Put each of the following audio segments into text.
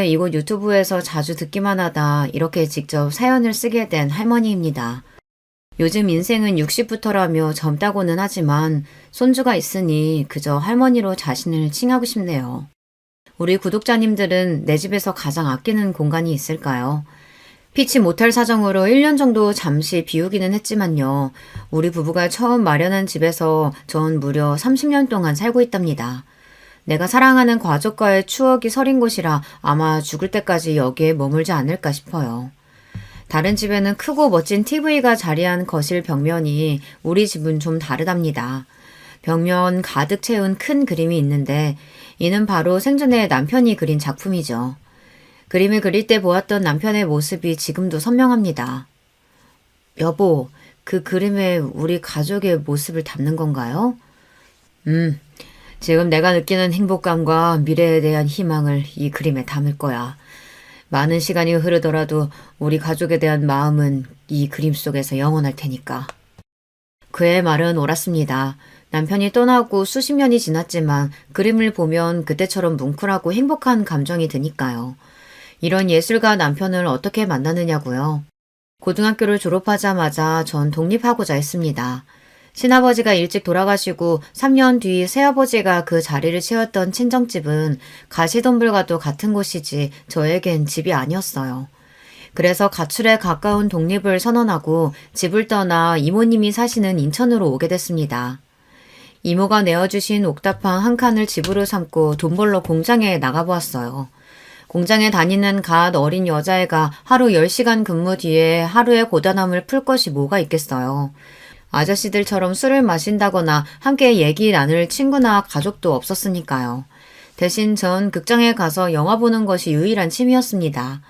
이곳 유튜브에서 자주 듣기만 하다 이렇게 직접 사연을 쓰게 된 할머니입니다. 요즘 인생은 60부터라며 젊다고는 하지만 손주가 있으니 그저 할머니로 자신을 칭하고 싶네요. 우리 구독자님들은 내 집에서 가장 아끼는 공간이 있을까요? 피치 못할 사정으로 1년 정도 잠시 비우기는 했지만요. 우리 부부가 처음 마련한 집에서 전 무려 30년 동안 살고 있답니다. 내가 사랑하는 가족과의 추억이 서린 곳이라 아마 죽을 때까지 여기에 머물지 않을까 싶어요. 다른 집에는 크고 멋진 TV가 자리한 거실 벽면이 우리 집은 좀 다르답니다. 벽면 가득 채운 큰 그림이 있는데 이는 바로 생전에 남편이 그린 작품이죠. 그림을 그릴 때 보았던 남편의 모습이 지금도 선명합니다. 여보, 그 그림에 우리 가족의 모습을 담는 건가요? 지금 내가 느끼는 행복감과 미래에 대한 희망을 이 그림에 담을 거야. 많은 시간이 흐르더라도 우리 가족에 대한 마음은 이 그림 속에서 영원할 테니까. 그의 말은 옳았습니다. 남편이 떠나고 수십 년이 지났지만 그림을 보면 그때처럼 뭉클하고 행복한 감정이 드니까요. 이런 예술가 남편을 어떻게 만나느냐고요. 고등학교를 졸업하자마자 전 독립하고자 했습니다. 친아버지가 일찍 돌아가시고 3년 뒤 새아버지가 그 자리를 채웠던 친정집은 가시덤불과도 같은 곳이지 저에겐 집이 아니었어요. 그래서 가출에 가까운 독립을 선언하고 집을 떠나 이모님이 사시는 인천으로 오게 됐습니다. 이모가 내어주신 옥탑방 한 칸을 집으로 삼고 돈 벌러 공장에 나가보았어요. 공장에 다니는 갓 어린 여자애가 하루 10시간 근무 뒤에 하루의 고단함을 풀 것이 뭐가 있겠어요. 아저씨들처럼 술을 마신다거나 함께 얘기 나눌 친구나 가족도 없었으니까요. 대신 전 극장에 가서 영화 보는 것이 유일한 취미였습니다.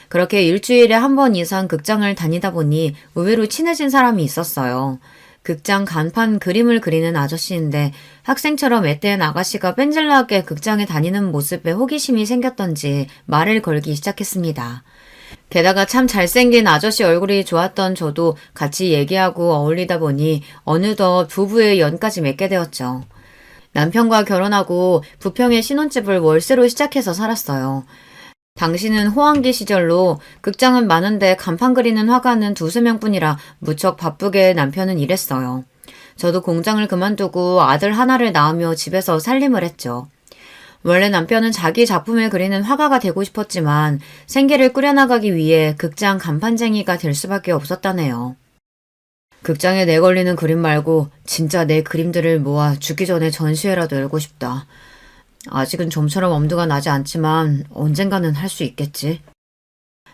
그렇게 일주일에 한 번 이상 극장을 다니다 보니 의외로 친해진 사람이 있었어요. 극장 간판 그림을 그리는 아저씨인데 학생처럼 앳된 아가씨가 뺀질나게 극장에 다니는 모습에 호기심이 생겼던지 말을 걸기 시작했습니다. 게다가 참 잘생긴 아저씨 얼굴이 좋았던 저도 같이 얘기하고 어울리다 보니 어느덧 부부의 연까지 맺게 되었죠. 남편과 결혼하고 부평에 신혼집을 월세로 시작해서 살았어요. 당시는 호황기 시절로 극장은 많은데 간판 그리는 화가는 2~3명뿐이라 무척 바쁘게 남편은 일했어요. 저도 공장을 그만두고 아들 하나를 낳으며 집에서 살림을 했죠. 원래 남편은 자기 작품을 그리는 화가가 되고 싶었지만 생계를 꾸려나가기 위해 극장 간판쟁이가 될 수밖에 없었다네요. 극장에 내걸리는 그림 말고 진짜 내 그림들을 모아 죽기 전에 전시회라도 열고 싶다. 아직은 좀처럼 엄두가 나지 않지만 언젠가는 할 수 있겠지.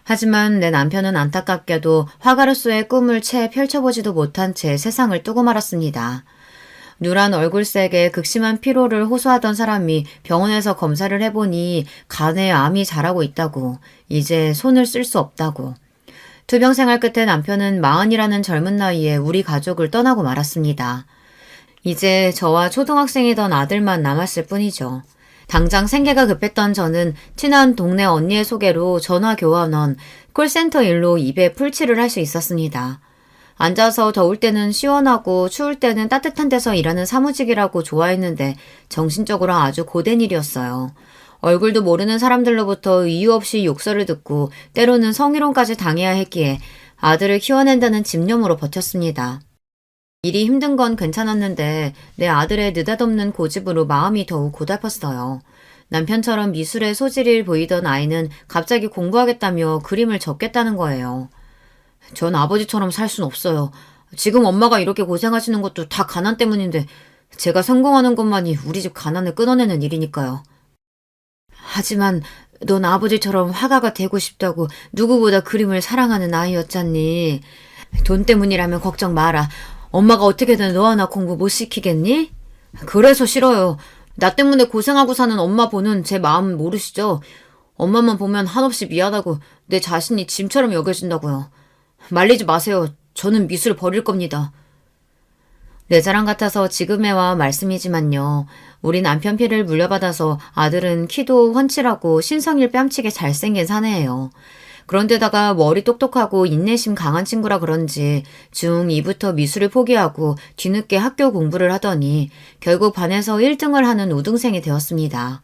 하지만 내 남편은 안타깝게도 화가로서의 꿈을 채 펼쳐보지도 못한 채 세상을 뜨고 말았습니다. 누런 얼굴색에 극심한 피로를 호소하던 사람이 병원에서 검사를 해보니 간에 암이 자라고 있다고, 이제 손을 쓸 수 없다고. 투병 생활 끝에 남편은 40이라는 젊은 나이에 우리 가족을 떠나고 말았습니다. 이제 저와 초등학생이던 아들만 남았을 뿐이죠. 당장 생계가 급했던 저는 친한 동네 언니의 소개로 전화교환원, 콜센터 일로 입에 풀칠을 할 수 있었습니다. 앉아서 더울 때는 시원하고 추울 때는 따뜻한 데서 일하는 사무직이라고 좋아했는데 정신적으로 아주 고된 일이었어요. 얼굴도 모르는 사람들로부터 이유 없이 욕설을 듣고 때로는 성희롱까지 당해야 했기에 아들을 키워낸다는 집념으로 버텼습니다. 일이 힘든 건 괜찮았는데 내 아들의 느닷없는 고집으로 마음이 더욱 고달팠어요. 남편처럼 미술에 소질이 보이던 아이는 갑자기 공부하겠다며 그림을 접겠다는 거예요. 전 아버지처럼 살 순 없어요. 지금 엄마가 이렇게 고생하시는 것도 다 가난 때문인데 제가 성공하는 것만이 우리 집 가난을 끊어내는 일이니까요. 하지만 넌 아버지처럼 화가가 되고 싶다고 누구보다 그림을 사랑하는 아이였잖니. 돈 때문이라면 걱정 마라. 엄마가 어떻게든 너 하나 공부 못 시키겠니? 그래서 싫어요. 나 때문에 고생하고 사는 엄마 보는 제 마음 모르시죠? 엄마만 보면 한없이 미안하고 내 자신이 짐처럼 여겨진다고요. 말리지 마세요. 저는 미술 버릴 겁니다. 내 자랑 같아서 지금 해와 말씀이지만요. 우리 남편 피를 물려받아서 아들은 키도 훤칠하고 신성일 뺨치게 잘생긴 사내예요. 그런데다가 머리 똑똑하고 인내심 강한 친구라 그런지 중2부터 미술을 포기하고 뒤늦게 학교 공부를 하더니 결국 반에서 1등을 하는 우등생이 되었습니다.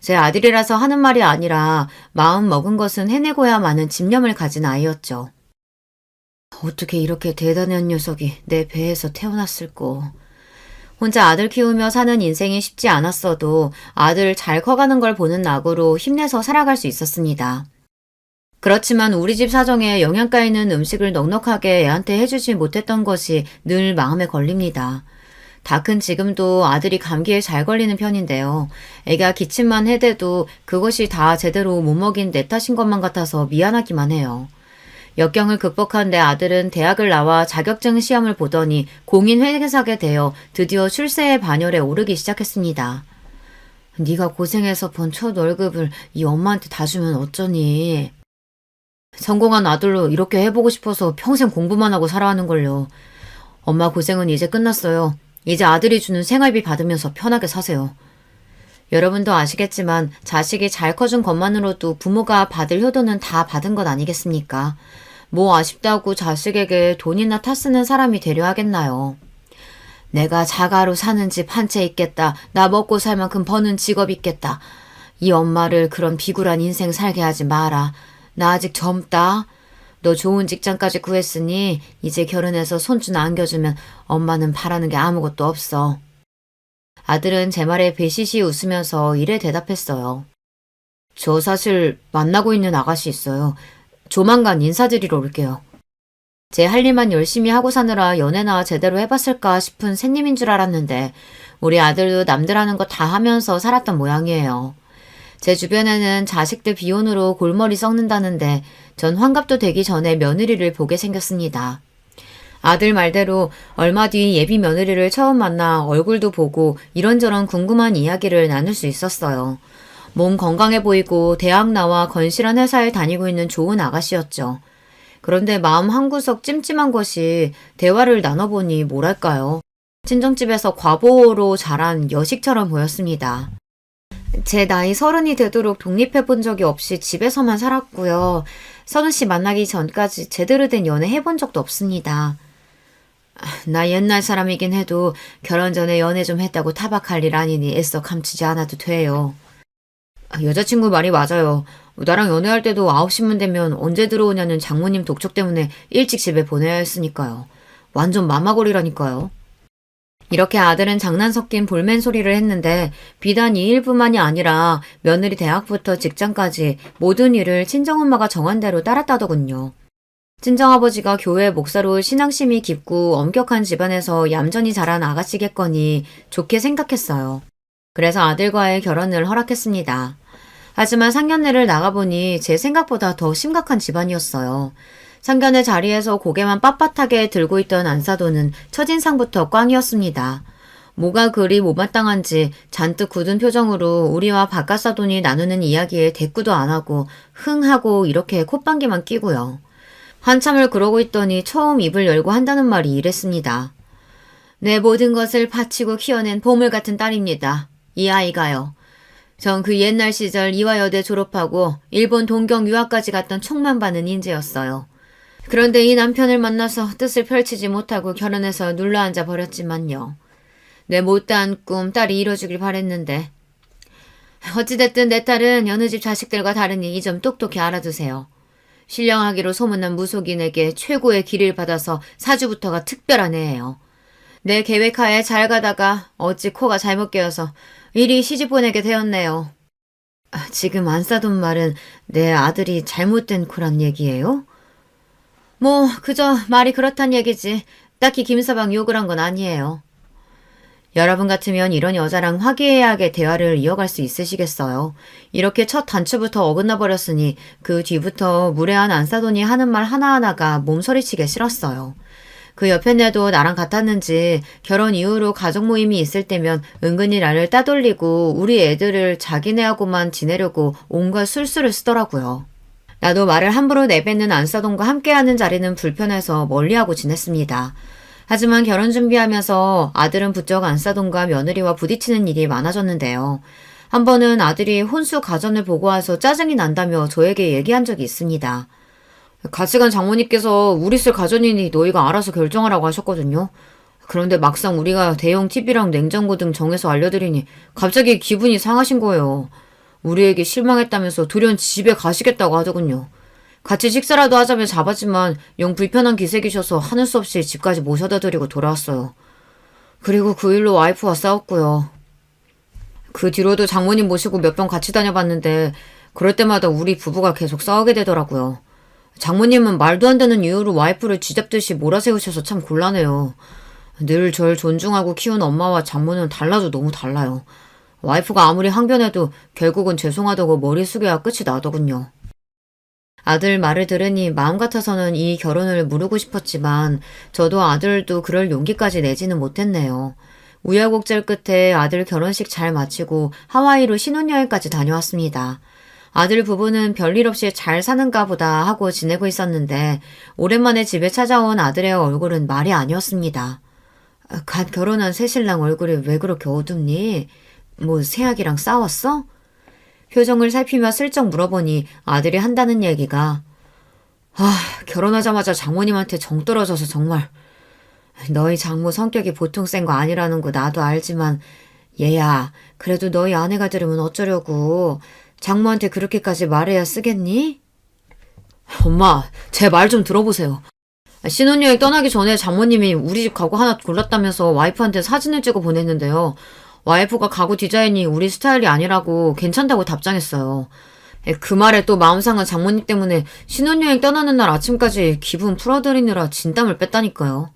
제 아들이라서 하는 말이 아니라 마음 먹은 것은 해내고야 마는 집념을 가진 아이였죠. 어떻게 이렇게 대단한 녀석이 내 배에서 태어났을꼬. 혼자 아들 키우며 사는 인생이 쉽지 않았어도 아들 잘 커가는 걸 보는 낙으로 힘내서 살아갈 수 있었습니다. 그렇지만 우리 집 사정에 영양가 있는 음식을 넉넉하게 애한테 해주지 못했던 것이 늘 마음에 걸립니다. 다 큰 지금도 아들이 감기에 잘 걸리는 편인데요. 애가 기침만 해대도 그것이 다 제대로 못 먹인 내 탓인 것만 같아서 미안하기만 해요. 역경을 극복한 내 아들은 대학을 나와 자격증 시험을 보더니 공인회계사가 되어 드디어 출세의 반열에 오르기 시작했습니다. 네가 고생해서 번 첫 월급을 이 엄마한테 다 주면 어쩌니. 성공한 아들로 이렇게 해보고 싶어서 평생 공부만 하고 살아가는걸요. 엄마 고생은 이제 끝났어요. 이제 아들이 주는 생활비 받으면서 편하게 사세요. 여러분도 아시겠지만 자식이 잘 커준 것만으로도 부모가 받을 효도는 다 받은 것 아니겠습니까? 뭐 아쉽다고 자식에게 돈이나 타쓰는 사람이 되려 하겠나요? 내가 자가로 사는 집 한 채 있겠다. 나 먹고 살 만큼 버는 직업 있겠다. 이 엄마를 그런 비굴한 인생 살게 하지 마라. 나 아직 젊다. 너 좋은 직장까지 구했으니 이제 결혼해서 손주 안겨주면 엄마는 바라는 게 아무것도 없어. 아들은 제 말에 배시시 웃으면서 이래 대답했어요. 저 사실 만나고 있는 아가씨 있어요. 조만간 인사드리러 올게요. 제 할 일만 열심히 하고 사느라 연애나 제대로 해봤을까 싶은 새님인 줄 알았는데 우리 아들도 남들 하는 거 다 하면서 살았던 모양이에요. 제 주변에는 자식들 비혼으로 골머리 썩는다는데 전 환갑도 되기 전에 며느리를 보게 생겼습니다. 아들 말대로 얼마 뒤 예비 며느리를 처음 만나 얼굴도 보고 이런저런 궁금한 이야기를 나눌 수 있었어요. 몸 건강해 보이고 대학 나와 건실한 회사에 다니고 있는 좋은 아가씨였죠. 그런데 마음 한구석 찜찜한 것이 대화를 나눠보니 뭐랄까요. 친정집에서 과보로 자란 여식처럼 보였습니다. 제 나이 30이 되도록 독립해본 적이 없이 집에서만 살았고요. 선우 씨 만나기 전까지 제대로 된 연애 해본 적도 없습니다. 나 옛날 사람이긴 해도 결혼 전에 연애 좀 했다고 타박할 일 아니니 애써 감추지 않아도 돼요. 여자친구 말이 맞아요. 나랑 연애할 때도 9시만 되면 언제 들어오냐는 장모님 독촉 때문에 일찍 집에 보내야 했으니까요. 완전 마마골이라니까요. 이렇게 아들은 장난 섞인 볼멘 소리를 했는데 비단 이 일뿐만이 아니라 며느리 대학부터 직장까지 모든 일을 친정엄마가 정한 대로 따랐다더군요. 친정아버지가 교회 목사로 신앙심이 깊고 엄격한 집안에서 얌전히 자란 아가씨겠거니 좋게 생각했어요. 그래서 아들과의 결혼을 허락했습니다. 하지만 상견례를 나가보니 제 생각보다 더 심각한 집안이었어요. 상견례 자리에서 고개만 빳빳하게 들고 있던 안사돈은 첫인상부터 꽝이었습니다. 뭐가 그리 못마땅한지 잔뜩 굳은 표정으로 우리와 바깥사돈이 나누는 이야기에 대꾸도 안 하고 흥하고 이렇게 콧방귀만 끼고요. 한참을 그러고 있더니 처음 입을 열고 한다는 말이 이랬습니다. 내 모든 것을 바치고 키워낸 보물 같은 딸입니다. 이 아이가요. 전 그 옛날 시절 이화여대 졸업하고 일본 동경 유학까지 갔던 촉만 받는 인재였어요. 그런데 이 남편을 만나서 뜻을 펼치지 못하고 결혼해서 눌러앉아 버렸지만요. 내 못다한 꿈 딸이 이뤄주길 바랬는데. 어찌됐든 내 딸은 여느 집 자식들과 다르니 이 점 똑똑히 알아두세요. 신령하기로 소문난 무속인에게 최고의 기를 받아서 사주부터가 특별한 애예요. 내 계획하에 잘 가다가 어찌 코가 잘못 깨어서 이리 시집 보내게 되었네요. 지금 안사돈 말은 내 아들이 잘못된 코란 얘기예요? 뭐 그저 말이 그렇단 얘기지 딱히 김서방 욕을 한 건 아니에요. 여러분 같으면 이런 여자랑 화기애애하게 대화를 이어갈 수 있으시겠어요? 이렇게 첫 단추부터 어긋나 버렸으니 그 뒤부터 무례한 안사돈이 하는 말 하나하나가 몸서리치게 싫었어요. 그 옆에 내도 나랑 같았는지 결혼 이후로 가족 모임이 있을 때면 은근히 나를 따돌리고 우리 애들을 자기네하고만 지내려고 온갖 술수를 쓰더라고요. 나도 말을 함부로 내뱉는 안사돈과 함께하는 자리는 불편해서 멀리하고 지냈습니다. 하지만 결혼 준비하면서 아들은 부쩍 안사돈과 며느리와 부딪히는 일이 많아졌는데요. 한 번은 아들이 혼수 가전을 보고 와서 짜증이 난다며 저에게 얘기한 적이 있습니다. 같이 간 장모님께서 우리 쓸 가전이니 너희가 알아서 결정하라고 하셨거든요. 그런데 막상 우리가 대형 TV랑 냉장고 등 정해서 알려드리니 갑자기 기분이 상하신 거예요. 우리에게 실망했다면서 돌연 집에 가시겠다고 하더군요. 같이 식사라도 하자며 잡았지만 영 불편한 기색이셔서 하는 수 없이 집까지 모셔다 드리고 돌아왔어요. 그리고 그 일로 와이프와 싸웠고요. 그 뒤로도 장모님 모시고 몇 번 같이 다녀봤는데 그럴 때마다 우리 부부가 계속 싸우게 되더라고요. 장모님은 말도 안 되는 이유로 와이프를 쥐잡듯이 몰아세우셔서 참 곤란해요. 늘 절 존중하고 키운 엄마와 장모는 달라도 너무 달라요. 와이프가 아무리 항변해도 결국은 죄송하다고 머리 숙여야 끝이 나더군요. 아들 말을 들으니 마음 같아서는 이 결혼을 무르고 싶었지만 저도 아들도 그럴 용기까지 내지는 못했네요. 우여곡절 끝에 아들 결혼식 잘 마치고 하와이로 신혼여행까지 다녀왔습니다. 아들 부부는 별일 없이 잘 사는가 보다 하고 지내고 있었는데 오랜만에 집에 찾아온 아들의 얼굴은 말이 아니었습니다. 갓 결혼한 새신랑 얼굴이 왜 그렇게 어둡니? 뭐 새아기랑 싸웠어? 표정을 살피며 슬쩍 물어보니 아들이 한다는 얘기가 결혼하자마자 장모님한테 정 떨어져서 정말 너희 장모 성격이 보통 센 거 아니라는 거 나도 알지만 얘야 그래도 너희 아내가 들으면 어쩌려고 장모한테 그렇게까지 말해야 쓰겠니? 엄마 제 말 좀 들어보세요. 신혼여행 떠나기 전에 장모님이 우리 집 가구 하나 골랐다면서 와이프한테 사진을 찍어 보냈는데요. 와이프가 가구 디자인이 우리 스타일이 아니라고 괜찮다고 답장했어요. 그 말에 또 마음 상한 장모님 때문에 신혼여행 떠나는 날 아침까지 기분 풀어드리느라 진땀을 뺐다니까요.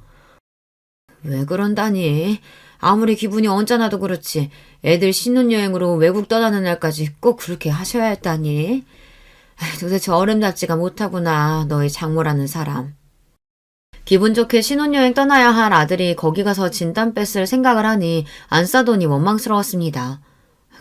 왜 그런다니? 아무리 기분이 언짢아도 그렇지 애들 신혼여행으로 외국 떠나는 날까지 꼭 그렇게 하셔야 했다니? 도대체 어림잡지가 못하구나 너희 장모라는 사람. 기분 좋게 신혼여행 떠나야 할 아들이 거기 가서 진땀 뺐을 생각을 하니 안 싸더니 원망스러웠습니다.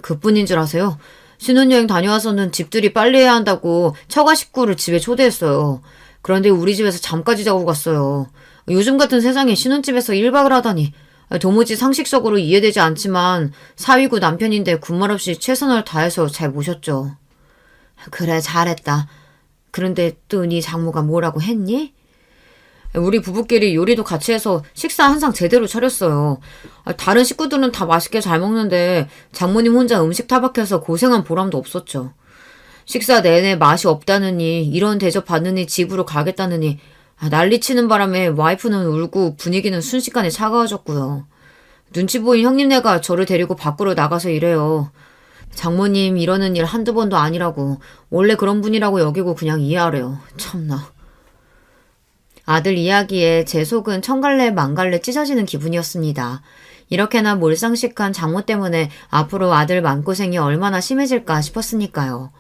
그뿐인 줄 아세요? 신혼여행 다녀와서는 집들이 빨리 해야 한다고 처가 식구를 집에 초대했어요. 그런데 우리 집에서 잠까지 자고 갔어요. 요즘 같은 세상에 신혼집에서 1박을 하다니 도무지 상식적으로 이해되지 않지만 사위고 남편인데 군말 없이 최선을 다해서 잘 모셨죠. 그래 잘했다. 그런데 또 네 장모가 뭐라고 했니? 우리 부부끼리 요리도 같이 해서 식사 한상 제대로 차렸어요. 다른 식구들은 다 맛있게 잘 먹는데 장모님 혼자 음식 타박해서 고생한 보람도 없었죠. 식사 내내 맛이 없다느니 이런 대접 받느니 집으로 가겠다느니 난리치는 바람에 와이프는 울고 분위기는 순식간에 차가워졌고요. 눈치 보인 형님네가 저를 데리고 밖으로 나가서 이래요. 장모님 이러는 일 한두 번도 아니라고 원래 그런 분이라고 여기고 그냥 이해하래요. 참나. 아들 이야기에 제 속은 천갈래 만갈래 찢어지는 기분이었습니다. 이렇게나 몰상식한 장모 때문에 앞으로 아들 맘고생이 얼마나 심해질까 싶었으니까요.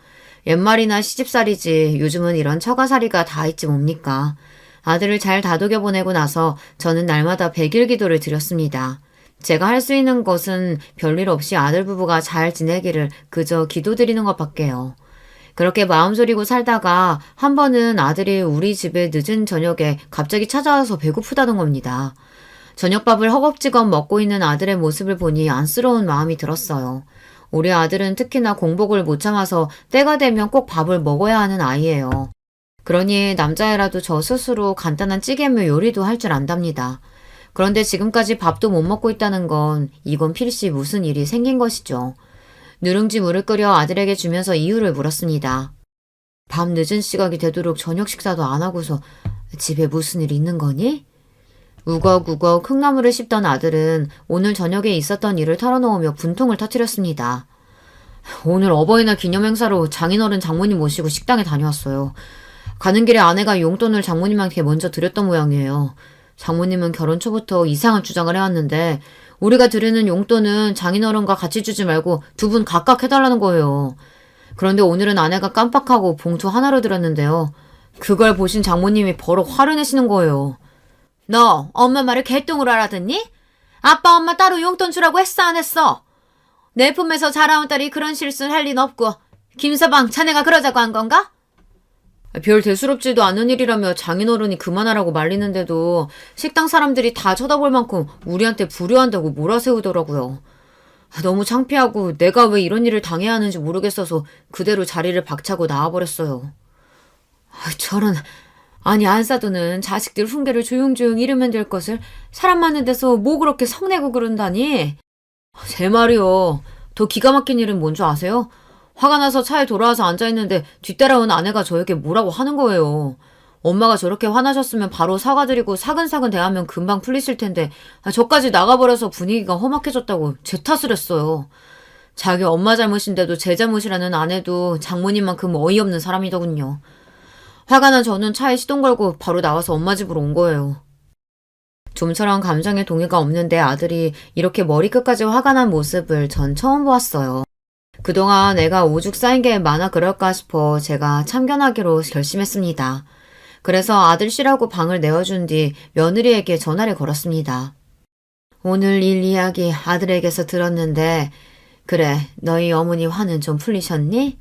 옛말이나 시집살이지 요즘은 이런 처가살이가 다 있지 뭡니까. 아들을 잘 다독여 보내고 나서 저는 날마다 100일 기도를 드렸습니다. 제가 할 수 있는 것은 별일 없이 아들 부부가 잘 지내기를 그저 기도드리는 것밖에요. 그렇게 마음 졸이고 살다가 한 번은 아들이 우리 집에 늦은 저녁에 갑자기 찾아와서 배고프다는 겁니다. 저녁밥을 허겁지겁 먹고 있는 아들의 모습을 보니 안쓰러운 마음이 들었어요. 우리 아들은 특히나 공복을 못 참아서 때가 되면 꼭 밥을 먹어야 하는 아이예요. 그러니 남자애라도 저 스스로 간단한 찌개며 요리도 할 줄 안답니다. 그런데 지금까지 밥도 못 먹고 있다는 건 이건 필시 무슨 일이 생긴 것이죠. 누룽지 물을 끓여 아들에게 주면서 이유를 물었습니다. 밤 늦은 시각이 되도록 저녁 식사도 안 하고서 집에 무슨 일 있는 거니? 우걱우걱 콩나물을 씹던 아들은 오늘 저녁에 있었던 일을 털어놓으며 분통을 터뜨렸습니다. 오늘 어버이날 기념행사로 장인어른 장모님 모시고 식당에 다녀왔어요. 가는 길에 아내가 용돈을 장모님한테 먼저 드렸던 모양이에요. 장모님은 결혼 초부터 이상한 주장을 해왔는데 우리가 드리는 용돈은 장인어른과 같이 주지 말고 두 분 각각 해달라는 거예요. 그런데 오늘은 아내가 깜빡하고 봉투 하나로 드렸는데요. 그걸 보신 장모님이 버럭 화를 내시는 거예요. 너 엄마 말을 개똥으로 알아듣니? 아빠 엄마 따로 용돈 주라고 했어 안 했어? 내 품에서 자라온 딸이 그런 실수를 할 리는 없고 김서방 자네가 그러자고 한 건가? 별 대수롭지도 않은 일이라며 장인어른이 그만하라고 말리는데도 식당 사람들이 다 쳐다볼 만큼 우리한테 불효한다고 몰아세우더라고요. 너무 창피하고 내가 왜 이런 일을 당해야 하는지 모르겠어서 그대로 자리를 박차고 나와버렸어요. 저런 아니 안사도는 자식들 훈계를 조용조용 이르면 될 것을 사람 많은 데서 뭐 그렇게 성내고 그런다니. 제 말이요. 더 기가 막힌 일은 뭔 줄 아세요? 화가 나서 차에 돌아와서 앉아있는데 뒤따라온 아내가 저에게 뭐라고 하는 거예요. 엄마가 저렇게 화나셨으면 바로 사과드리고 사근사근 대하면 금방 풀리실 텐데 저까지 나가버려서 분위기가 험악해졌다고 제 탓을 했어요. 자기 엄마 잘못인데도 제 잘못이라는 아내도 장모님만큼 어이없는 사람이더군요. 화가 난 저는 차에 시동 걸고 바로 나와서 엄마 집으로 온 거예요. 좀처럼 감정에 동의가 없는데 아들이 이렇게 머리끝까지 화가 난 모습을 전 처음 보았어요. 그동안 애가 오죽 쌓인 게 많아 그럴까 싶어 제가 참견하기로 결심했습니다. 그래서 아들 쉬라고 방을 내어준 뒤 며느리에게 전화를 걸었습니다. 오늘 일 이야기 아들에게서 들었는데 그래 너희 어머니 화는 좀 풀리셨니?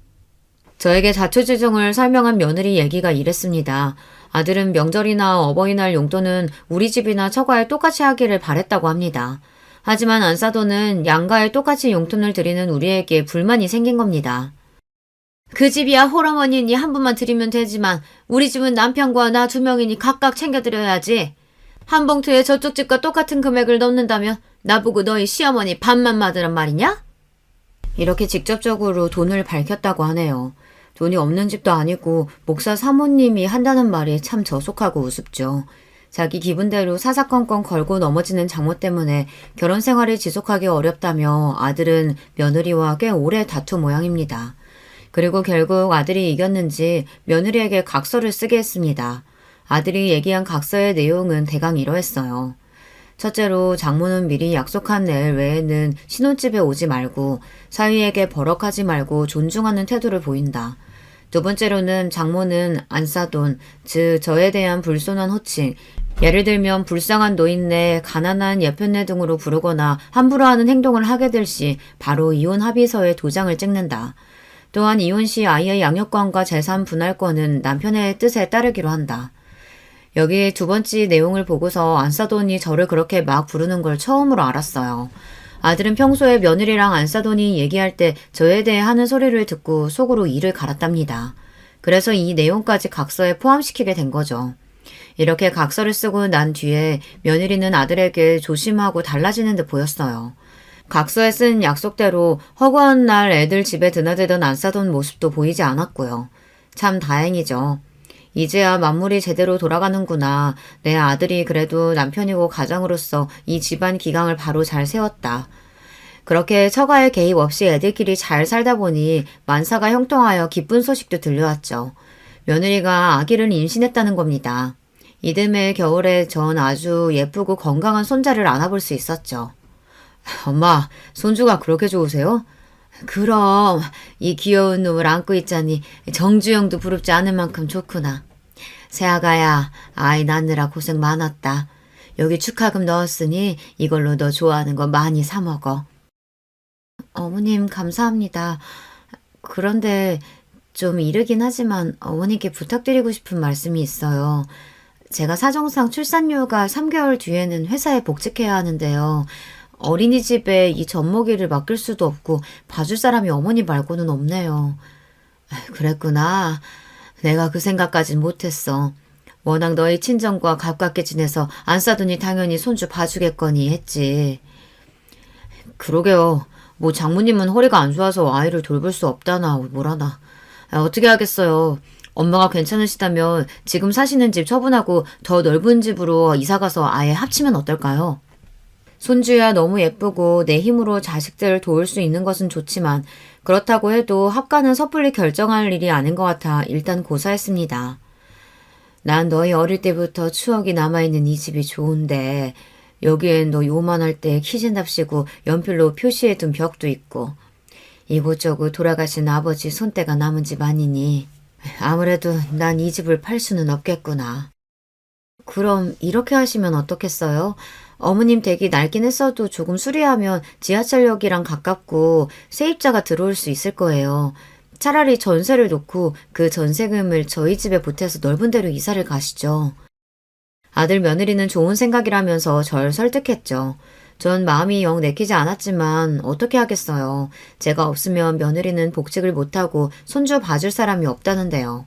저에게 자초지종을 설명한 며느리 얘기가 이랬습니다. 아들은 명절이나 어버이날 용돈은 우리 집이나 처가에 똑같이 하기를 바랬다고 합니다. 하지만 안사돈은 양가에 똑같이 용돈을 드리는 우리에게 불만이 생긴 겁니다. 그 집이야 홀어머니니 한 분만 드리면 되지만 우리 집은 남편과 나 2명이니 각각 챙겨드려야지. 한 봉투에 저쪽 집과 똑같은 금액을 넣는다면 나보고 너희 시어머니 반만 받으란 말이냐? 이렇게 직접적으로 돈을 밝혔다고 하네요. 돈이 없는 집도 아니고 목사 사모님이 한다는 말이 참 저속하고 우습죠. 자기 기분대로 사사건건 걸고 넘어지는 장모 때문에 결혼 생활을 지속하기 어렵다며 아들은 며느리와 꽤 오래 다투 모양입니다. 그리고 결국 아들이 이겼는지 며느리에게 각서를 쓰게 했습니다. 아들이 얘기한 각서의 내용은 대강 이러했어요. 첫째로 장모는 미리 약속한 날 외에는 신혼집에 오지 말고 사위에게 버럭하지 말고 존중하는 태도를 보인다. 두 번째로는 장모는 안사돈, 즉 저에 대한 불손한 호칭, 예를 들면 불쌍한 노인네, 가난한 예편네 등으로 부르거나 함부로 하는 행동을 하게 될 시 바로 이혼 합의서에 도장을 찍는다. 또한 이혼 시 아이의 양육권과 재산 분할권은 남편의 뜻에 따르기로 한다. 여기 두 번째 내용을 보고서 안사돈이 저를 그렇게 막 부르는 걸 처음으로 알았어요. 아들은 평소에 며느리랑 안사돈이 얘기할 때 저에 대해 하는 소리를 듣고 속으로 이를 갈았답니다. 그래서 이 내용까지 각서에 포함시키게 된 거죠. 이렇게 각서를 쓰고 난 뒤에 며느리는 아들에게 조심하고 달라지는 듯 보였어요. 각서에 쓴 약속대로 허구한 날 애들 집에 드나들던 안사돈 모습도 보이지 않았고요. 참 다행이죠. 이제야 만물이 제대로 돌아가는구나. 내 아들이 그래도 남편이고 가장으로서 이 집안 기강을 바로 잘 세웠다. 그렇게 처가의 개입 없이 애들끼리 잘 살다 보니 만사가 형통하여 기쁜 소식도 들려왔죠. 며느리가 아기를 임신했다는 겁니다. 이듬해 겨울에 전 아주 예쁘고 건강한 손자를 안아볼 수 있었죠. 엄마, 손주가 그렇게 좋으세요? 그럼 이 귀여운 놈을 안고 있자니 정주영도 부럽지 않을 만큼 좋구나. 새아가야, 아이 낳느라 고생 많았다. 여기 축하금 넣었으니 이걸로 너 좋아하는 거 많이 사 먹어. 어머님 감사합니다. 그런데 좀 이르긴 하지만 어머니께 부탁드리고 싶은 말씀이 있어요. 제가 사정상 출산휴가 3개월 뒤에는 회사에 복직해야 하는데요. 어린이집에 이 젖먹이를 맡길 수도 없고 봐줄 사람이 어머니 말고는 없네요. 그랬구나. 내가 그 생각까진 못했어. 워낙 너희 친정과 가깝게 지내서 안사돈이 당연히 손주 봐주겠거니 했지. 그러게요. 뭐 장모님은 허리가 안 좋아서 아이를 돌볼 수 없다나 뭐라나. 어떻게 하겠어요. 엄마가 괜찮으시다면 지금 사시는 집 처분하고 더 넓은 집으로 이사가서 아예 합치면 어떨까요? 손주야 너무 예쁘고 내 힘으로 자식들을 도울 수 있는 것은 좋지만 그렇다고 해도 합가는 섣불리 결정할 일이 아닌 것 같아 일단 고사했습니다. 난 너희 어릴 때부터 추억이 남아있는 이 집이 좋은데 여기엔 너 요만할 때 키진답시고 연필로 표시해둔 벽도 있고 이곳저곳 돌아가신 아버지 손때가 남은 집 아니니 아무래도 난 이 집을 팔 수는 없겠구나. 그럼 이렇게 하시면 어떻겠어요? 어머님 댁이 낡긴 했어도 조금 수리하면 지하철역이랑 가깝고 세입자가 들어올 수 있을 거예요. 차라리 전세를 놓고 그 전세금을 저희 집에 보태서 넓은 데로 이사를 가시죠. 아들 며느리는 좋은 생각이라면서 절 설득했죠. 전 마음이 영 내키지 않았지만 어떻게 하겠어요. 제가 없으면 며느리는 복직을 못하고 손주 봐줄 사람이 없다는데요.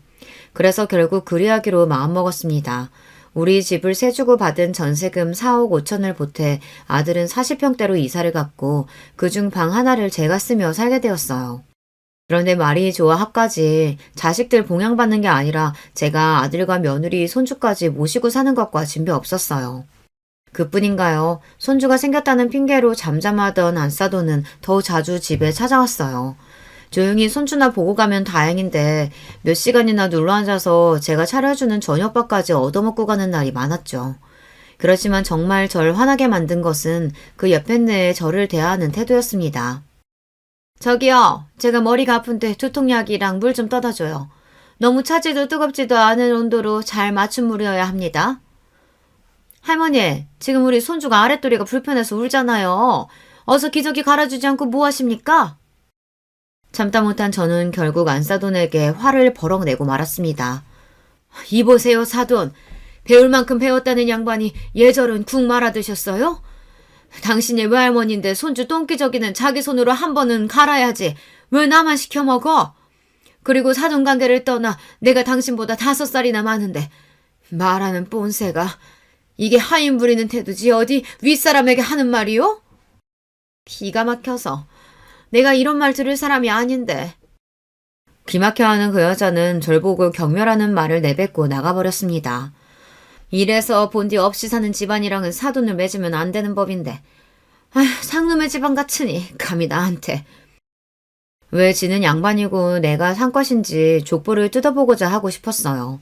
그래서 결국 그리하기로 마음먹었습니다. 우리 집을 세 주고 받은 전세금 4억 5천을 보태 아들은 40평대로 이사를 갔고 그중 방 하나를 제가 쓰며 살게 되었어요. 그런데 말이 좋아 학까지 자식들 봉양받는 게 아니라 제가 아들과 며느리, 손주까지 모시고 사는 것과 진배 없었어요. 그뿐인가요? 손주가 생겼다는 핑계로 잠잠하던 안사돈은 더 자주 집에 찾아왔어요. 조용히 손주나 보고 가면 다행인데 몇 시간이나 눌러앉아서 제가 차려주는 저녁밥까지 얻어먹고 가는 날이 많았죠. 그렇지만 정말 절 화나게 만든 것은 그 옆에 내에 저를 대하는 태도였습니다. 저기요, 제가 머리가 아픈데 두통약이랑 물 좀 떠다 줘요. 너무 차지도 뜨겁지도 않은 온도로 잘 맞춤 물이어야 합니다. 할머니, 지금 우리 손주가 아랫도리가 불편해서 울잖아요. 어서 기저귀 갈아주지 않고 뭐 하십니까? 참다 못한 저는 결국 안사돈에게 화를 버럭 내고 말았습니다. 이보세요, 사돈. 배울 만큼 배웠다는 양반이 예절은 국 말아 드셨어요? 당신이 외할머니인데 손주 똥기저귀는 자기 손으로 한 번은 갈아야지. 왜 나만 시켜 먹어? 그리고 사돈관계를 떠나 내가 당신보다 5살이나 많은데 말하는 뽐새가 이게 하인 부리는 태도지 어디 윗사람에게 하는 말이요? 기가 막혀서 내가 이런 말 들을 사람이 아닌데. 기막혀하는 그 여자는 절 보고 경멸하는 말을 내뱉고 나가버렸습니다. 이래서 본디 없이 사는 집안이랑은 사돈을 맺으면 안 되는 법인데 아휴, 상놈의 집안 같으니 감히 나한테. 왜 지는 양반이고 내가 산 것인지 족보를 뜯어보고자 하고 싶었어요.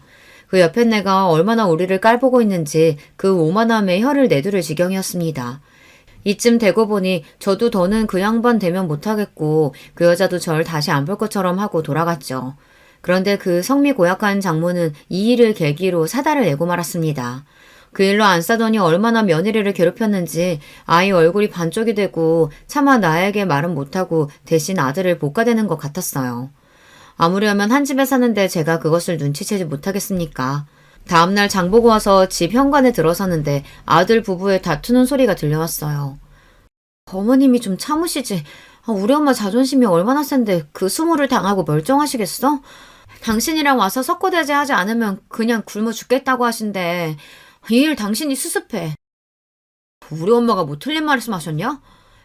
그 옆에 내가 얼마나 우리를 깔보고 있는지 그 오만함에 혀를 내두를 지경이었습니다. 이쯤 되고 보니 저도 더는 그 양반 대면 못하겠고 그 여자도 절 다시 안 볼 것처럼 하고 돌아갔죠. 그런데 그 성미 고약한 장모는 이 일을 계기로 사달을 내고 말았습니다. 그 일로 안사돈이 얼마나 며느리를 괴롭혔는지 아이 얼굴이 반쪽이 되고 차마 나에게 말은 못하고 대신 아들을 볶아대는 것 같았어요. 아무려면 한 집에 사는데 제가 그것을 눈치채지 못하겠습니까? 다음날 장 보고 와서 집 현관에 들어섰는데 아들 부부의 다투는 소리가 들려왔어요. 어머님이 좀 참으시지. 우리 엄마 자존심이 얼마나 센데 그 수모를 당하고 멀쩡하시겠어? 당신이랑 와서 석고대제 하지 않으면 그냥 굶어 죽겠다고 하신대. 이 일 당신이 수습해. 우리 엄마가 뭐 틀린 말씀하셨냐?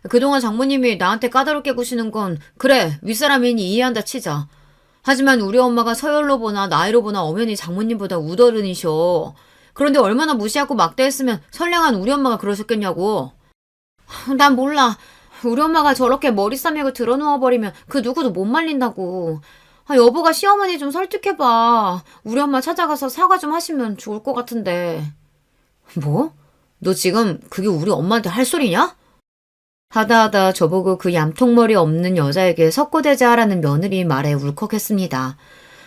그동안 장모님이 나한테 까다롭게 구시는 건 그래 윗사람이니 이해한다 치자. 하지만 우리 엄마가 서열로 보나 나이로 보나 엄연히 장모님보다 우더른이셔. 그런데 얼마나 무시하고 막대했으면 선량한 우리 엄마가 그러셨겠냐고. 난 몰라. 우리 엄마가 저렇게 머리 싸매고 드러누워버리면 그 누구도 못 말린다고. 여보가 시어머니 좀 설득해봐. 우리 엄마 찾아가서 사과 좀 하시면 좋을 것 같은데. 뭐? 너 지금 그게 우리 엄마한테 할 소리냐? 하다하다 저보고 그 얌통머리 없는 여자에게 석고대자하라는 며느리 말에 울컥했습니다.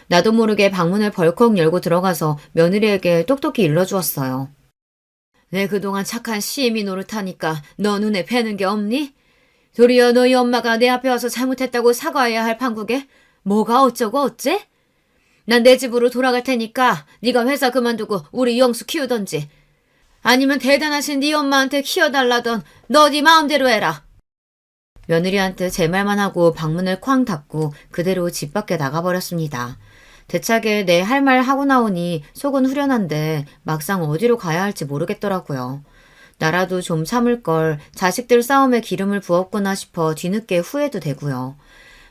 나도 모르게 방문을 벌컥 열고 들어가서 며느리에게 똑똑히 일러주었어요. 내 그동안 착한 시애미 노릇하니까 너 눈에 뵈는 게 없니? 도리어 너희 엄마가 내 앞에 와서 잘못했다고 사과해야 할 판국에 뭐가 어쩌고 어째? 난 내 집으로 돌아갈 테니까 네가 회사 그만두고 우리 영수 키우던지 아니면 대단하신 네 엄마한테 키워달라던 너 네 마음대로 해라. 며느리한테 제 말만 하고 방문을 쾅 닫고 그대로 집 밖에 나가버렸습니다. 대차게 내 할 말 하고 나오니 속은 후련한데 막상 어디로 가야 할지 모르겠더라고요. 나라도 좀 참을 걸 자식들 싸움에 기름을 부었구나 싶어 뒤늦게 후회도 되고요.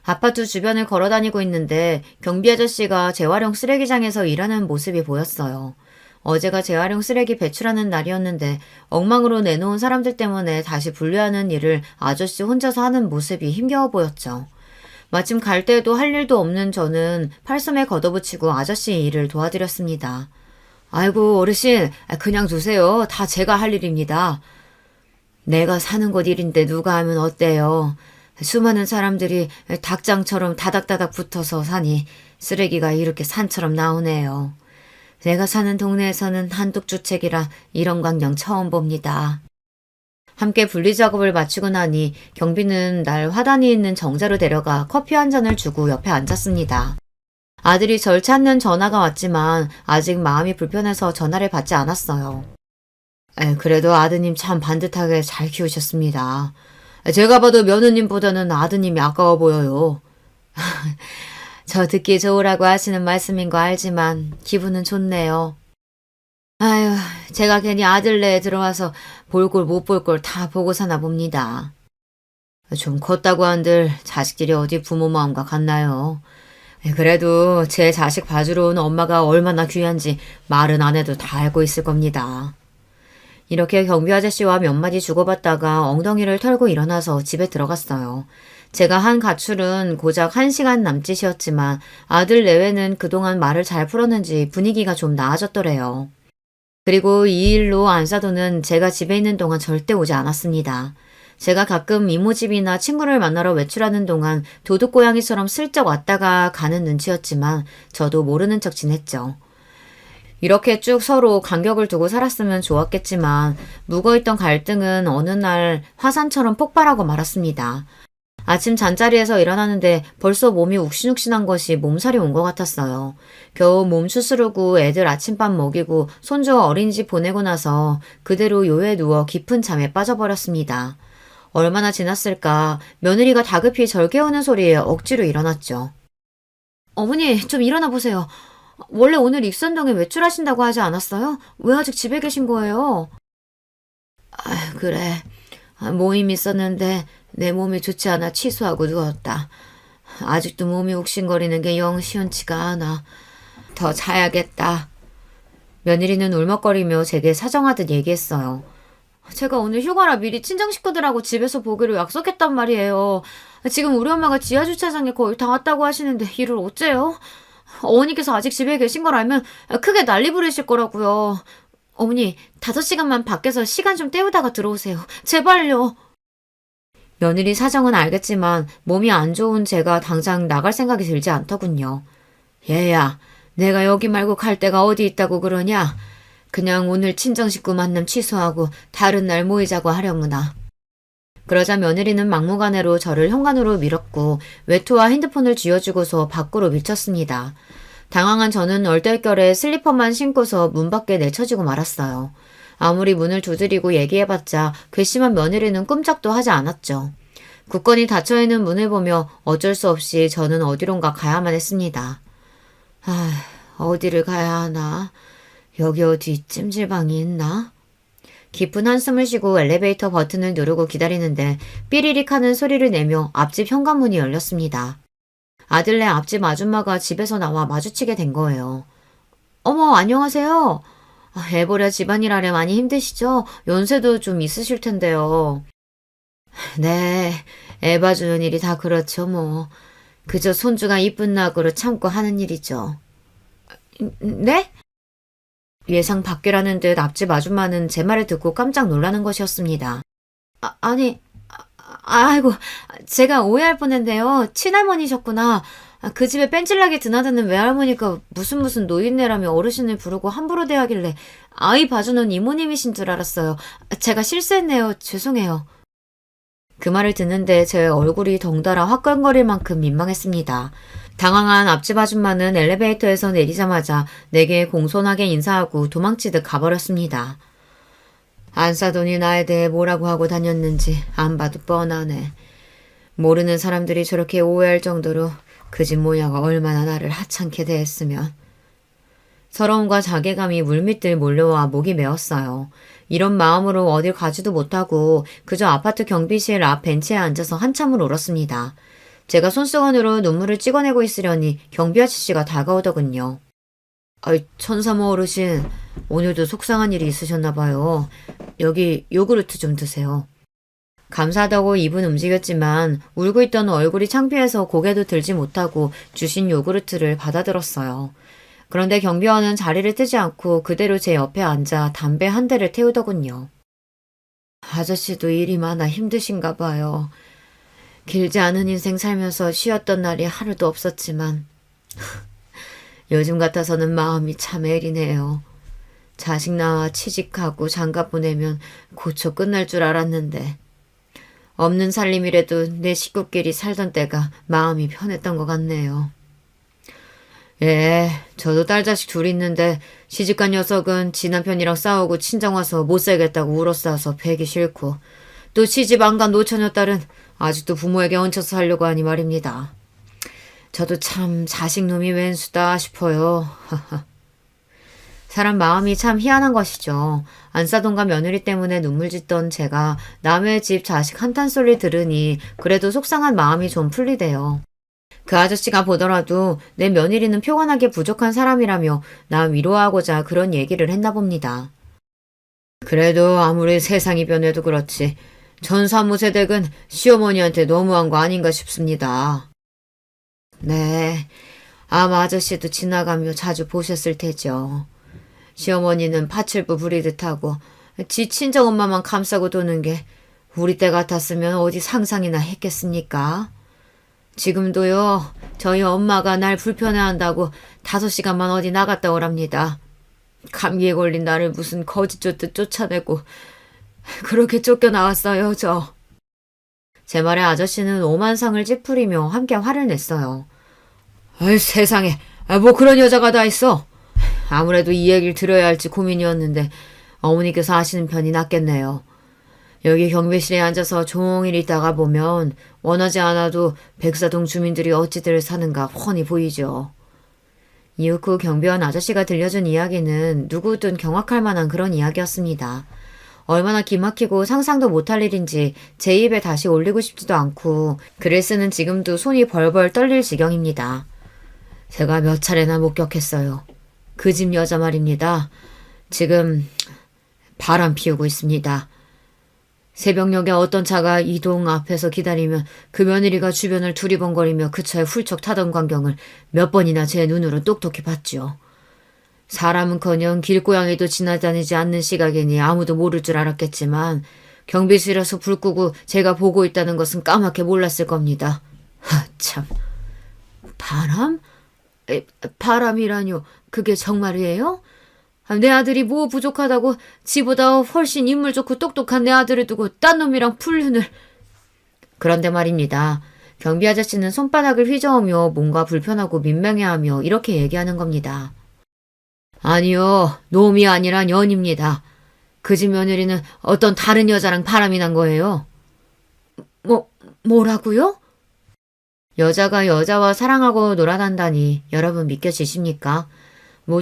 아파트 주변을 걸어다니고 있는데 경비 아저씨가 재활용 쓰레기장에서 일하는 모습이 보였어요. 어제가 재활용 쓰레기 배출하는 날이었는데 엉망으로 내놓은 사람들 때문에 다시 분류하는 일을 아저씨 혼자서 하는 모습이 힘겨워 보였죠. 마침 갈 때도 할 일도 없는 저는 팔섬에 걷어붙이고 아저씨 일을 도와드렸습니다. 아이고 어르신 그냥 두세요. 다 제가 할 일입니다. 내가 사는 곳 일인데 누가 하면 어때요? 수많은 사람들이 닭장처럼 다닥다닥 붙어서 사니 쓰레기가 이렇게 산처럼 나오네요. 내가 사는 동네에서는 한독주택이라 이런 광경 처음 봅니다. 함께 분리작업을 마치고 나니 경비는 날 화단이 있는 정자로 데려가 커피 한 잔을 주고 옆에 앉았습니다. 아들이 절 찾는 전화가 왔지만 아직 마음이 불편해서 전화를 받지 않았어요. 그래도 아드님 참 반듯하게 잘 키우셨습니다. 제가 봐도 며느님보다는 아드님이 아까워 보여요. 저 듣기 좋으라고 하시는 말씀인 거 알지만 기분은 좋네요. 아유, 제가 괜히 아들네에 들어와서 볼 걸 못 볼 걸 다 보고 사나 봅니다. 좀 컸다고 한들 자식들이 어디 부모 마음과 같나요? 그래도 제 자식 봐주러 온 엄마가 얼마나 귀한지 말은 안 해도 다 알고 있을 겁니다. 이렇게 경비 아저씨와 몇 마디 주고받다가 엉덩이를 털고 일어나서 집에 들어갔어요. 제가 한 가출은 고작 1시간 남짓이었지만 아들 내외는 그동안 말을 잘 풀었는지 분위기가 좀 나아졌더래요. 그리고 이 일로 안사도는 제가 집에 있는 동안 절대 오지 않았습니다. 제가 가끔 이모 집이나 친구를 만나러 외출하는 동안 도둑고양이처럼 슬쩍 왔다가 가는 눈치였지만 저도 모르는 척 지냈죠. 이렇게 쭉 서로 간격을 두고 살았으면 좋았겠지만 묵어있던 갈등은 어느 날 화산처럼 폭발하고 말았습니다. 아침 잠자리에서 일어나는데 벌써 몸이 욱신욱신한 것이 몸살이 온 것 같았어요. 겨우 몸 추스르고 애들 아침밥 먹이고 손주 어린이집 보내고 나서 그대로 요에 누워 깊은 잠에 빠져버렸습니다. 얼마나 지났을까 며느리가 다급히 절 깨우는 소리에 억지로 일어났죠. 어머니 좀 일어나 보세요. 원래 오늘 익선동에 외출하신다고 하지 않았어요? 왜 아직 집에 계신 거예요? 그래. 모임 있었는데 내 몸이 좋지 않아 취소하고 누웠다. 아직도 몸이 욱신거리는 게 영 시원치가 않아. 더 자야겠다. 며느리는 울먹거리며 제게 사정하듯 얘기했어요. 제가 오늘 휴가라 미리 친정 식구들하고 집에서 보기로 약속했단 말이에요. 지금 우리 엄마가 지하 주차장에 거의 다 왔다고 하시는데 이를 어째요? 어머니께서 아직 집에 계신 걸 알면 크게 난리 부르실 거라고요. 어머니, 5시간만 밖에서 시간 좀 때우다가 들어오세요. 제발요. 며느리 사정은 알겠지만 몸이 안 좋은 제가 당장 나갈 생각이 들지 않더군요. 얘야, 내가 여기 말고 갈 데가 어디 있다고 그러냐? 그냥 오늘 친정 식구 만남 취소하고 다른 날 모이자고 하려무나. 그러자 며느리는 막무가내로 저를 현관으로 밀었고 외투와 핸드폰을 쥐어주고서 밖으로 밀쳤습니다. 당황한 저는 얼떨결에 슬리퍼만 신고서 문 밖에 내쳐지고 말았어요. 아무리 문을 두드리고 얘기해봤자 괘씸한 며느리는 꼼짝도 하지 않았죠. 굳건히 닫혀있는 문을 보며 어쩔 수 없이 저는 어디론가 가야만 했습니다. 어디를 가야 하나? 여기 어디 찜질방이 있나? 깊은 한숨을 쉬고 엘리베이터 버튼을 누르고 기다리는데 삐리릭 하는 소리를 내며 앞집 현관문이 열렸습니다. 아들네 앞집 아줌마가 집에서 나와 마주치게 된 거예요. 어머, 안녕하세요. 애보ля 집안일 하려 많이 힘드시죠? 연세도 좀 있으실 텐데요. 네, 애 봐주는 일이 다 그렇죠 뭐. 그저 손주가 이쁜 낙으로 참고 하는 일이죠. 네? 예상 밖이라는 듯 앞집 아줌마는 제 말을 듣고 깜짝 놀라는 것이었습니다. 아이고, 제가 오해할 뻔했네요. 친할머니셨구나. 그 집에 뺀질나게 드나드는 외할머니가 무슨 노인네라며 어르신을 부르고 함부로 대하길래 아이 봐주는 이모님이신 줄 알았어요. 제가 실수했네요. 죄송해요. 그 말을 듣는데 제 얼굴이 덩달아 화끈거릴 만큼 민망했습니다. 당황한 앞집 아줌마는 엘리베이터에서 내리자마자 내게 공손하게 인사하고 도망치듯 가버렸습니다. 안사돈이 나에 대해 뭐라고 하고 다녔는지 안 봐도 뻔하네. 모르는 사람들이 저렇게 오해할 정도로 그 집 모녀가 얼마나 나를 하찮게 대했으면. 서러움과 자괴감이 물밀듯 몰려와 목이 메었어요. 이런 마음으로 어딜 가지도 못하고 그저 아파트 경비실 앞 벤치에 앉아서 한참을 울었습니다. 제가 손수건으로 눈물을 찍어내고 있으려니 경비 아저씨가 다가오더군요. 천사모 어르신, 오늘도 속상한 일이 있으셨나 봐요. 여기 요구르트 좀 드세요. 감사하다고 입은 움직였지만 울고 있던 얼굴이 창피해서 고개도 들지 못하고 주신 요구르트를 받아들었어요. 그런데 경비원은 자리를 뜨지 않고 그대로 제 옆에 앉아 담배 한 대를 태우더군요. 아저씨도 일이 많아 힘드신가 봐요. 길지 않은 인생 살면서 쉬었던 날이 하루도 없었지만 요즘 같아서는 마음이 참 애리네요. 자식 낳아 취직하고 장가 보내면 고쳐 끝날 줄 알았는데 없는 살림이라도 내 식구끼리 살던 때가 마음이 편했던 것 같네요. 예, 저도 딸자식 둘 있는데 시집간 녀석은 지 남편이랑 싸우고 친정 와서 못 살겠다고 울어싸서 배기 싫고 또 시집 안 간 노처녀 딸은 아직도 부모에게 얹혀서 살려고 하니 말입니다. 저도 참 자식 놈이 웬수다 싶어요. 사람 마음이 참 희한한 것이죠. 안사돈과 며느리 때문에 눈물 짓던 제가 남의 집 자식 한탄 소리 들으니 그래도 속상한 마음이 좀 풀리대요. 그 아저씨가 보더라도 내 며느리는 표관하게 부족한 사람이라며 나 위로하고자 그런 얘기를 했나 봅니다. 그래도 아무리 세상이 변해도 그렇지 전 사무세댁은 시어머니한테 너무한 거 아닌가 싶습니다. 네, 아마 아저씨도 지나가며 자주 보셨을 테죠. 시어머니는 파출부 부리듯 하고 지 친정엄마만 감싸고 도는 게 우리 때 같았으면 어디 상상이나 했겠습니까? 지금도요, 저희 엄마가 날 불편해한다고 5시간만 어디 나갔다 오랍니다. 감기에 걸린 나를 무슨 거지 쫓듯 쫓아내고 그렇게 쫓겨나왔어요, 저. 제 말에 아저씨는 오만상을 찌푸리며 함께 화를 냈어요. 아이, 세상에, 뭐 그런 여자가 다 있어. 아무래도 이 얘기를 들어야 할지 고민이었는데 어머니께서 하시는 편이 낫겠네요. 여기 경비실에 앉아서 종일 있다가 보면 원하지 않아도 백사동 주민들이 어찌들 사는가 훤히 보이죠. 이윽 후 경비원 아저씨가 들려준 이야기는 누구든 경악할 만한 그런 이야기였습니다. 얼마나 기막히고 상상도 못할 일인지 제 입에 다시 올리고 싶지도 않고 글을 쓰는 지금도 손이 벌벌 떨릴 지경입니다. 제가 몇 차례나 목격했어요. 그 집 여자 말입니다. 지금 바람 피우고 있습니다. 새벽녘에 어떤 차가 이 동 앞에서 기다리면 그 며느리가 주변을 두리번거리며 그 차에 훌쩍 타던 광경을 몇 번이나 제 눈으로 똑똑히 봤죠. 사람은커녕 길고양이도 지나다니지 않는 시각이니 아무도 모를 줄 알았겠지만 경비실에서 불 끄고 제가 보고 있다는 것은 까맣게 몰랐을 겁니다. 참. 바람? 바람이라뇨. 그게 정말이에요? 내 아들이 뭐 부족하다고 지보다 훨씬 인물 좋고 똑똑한 내 아들을 두고 딴 놈이랑 풀륜을. 그런데 말입니다. 경비 아저씨는 손바닥을 휘저으며 뭔가 불편하고 민망해하며 이렇게 얘기하는 겁니다. 아니요, 놈이 아니라 년입니다. 그 집 며느리는 어떤 다른 여자랑 바람이 난 거예요. 뭐라고요? 여자가 여자와 사랑하고 놀아단다니 여러분 믿겨지십니까?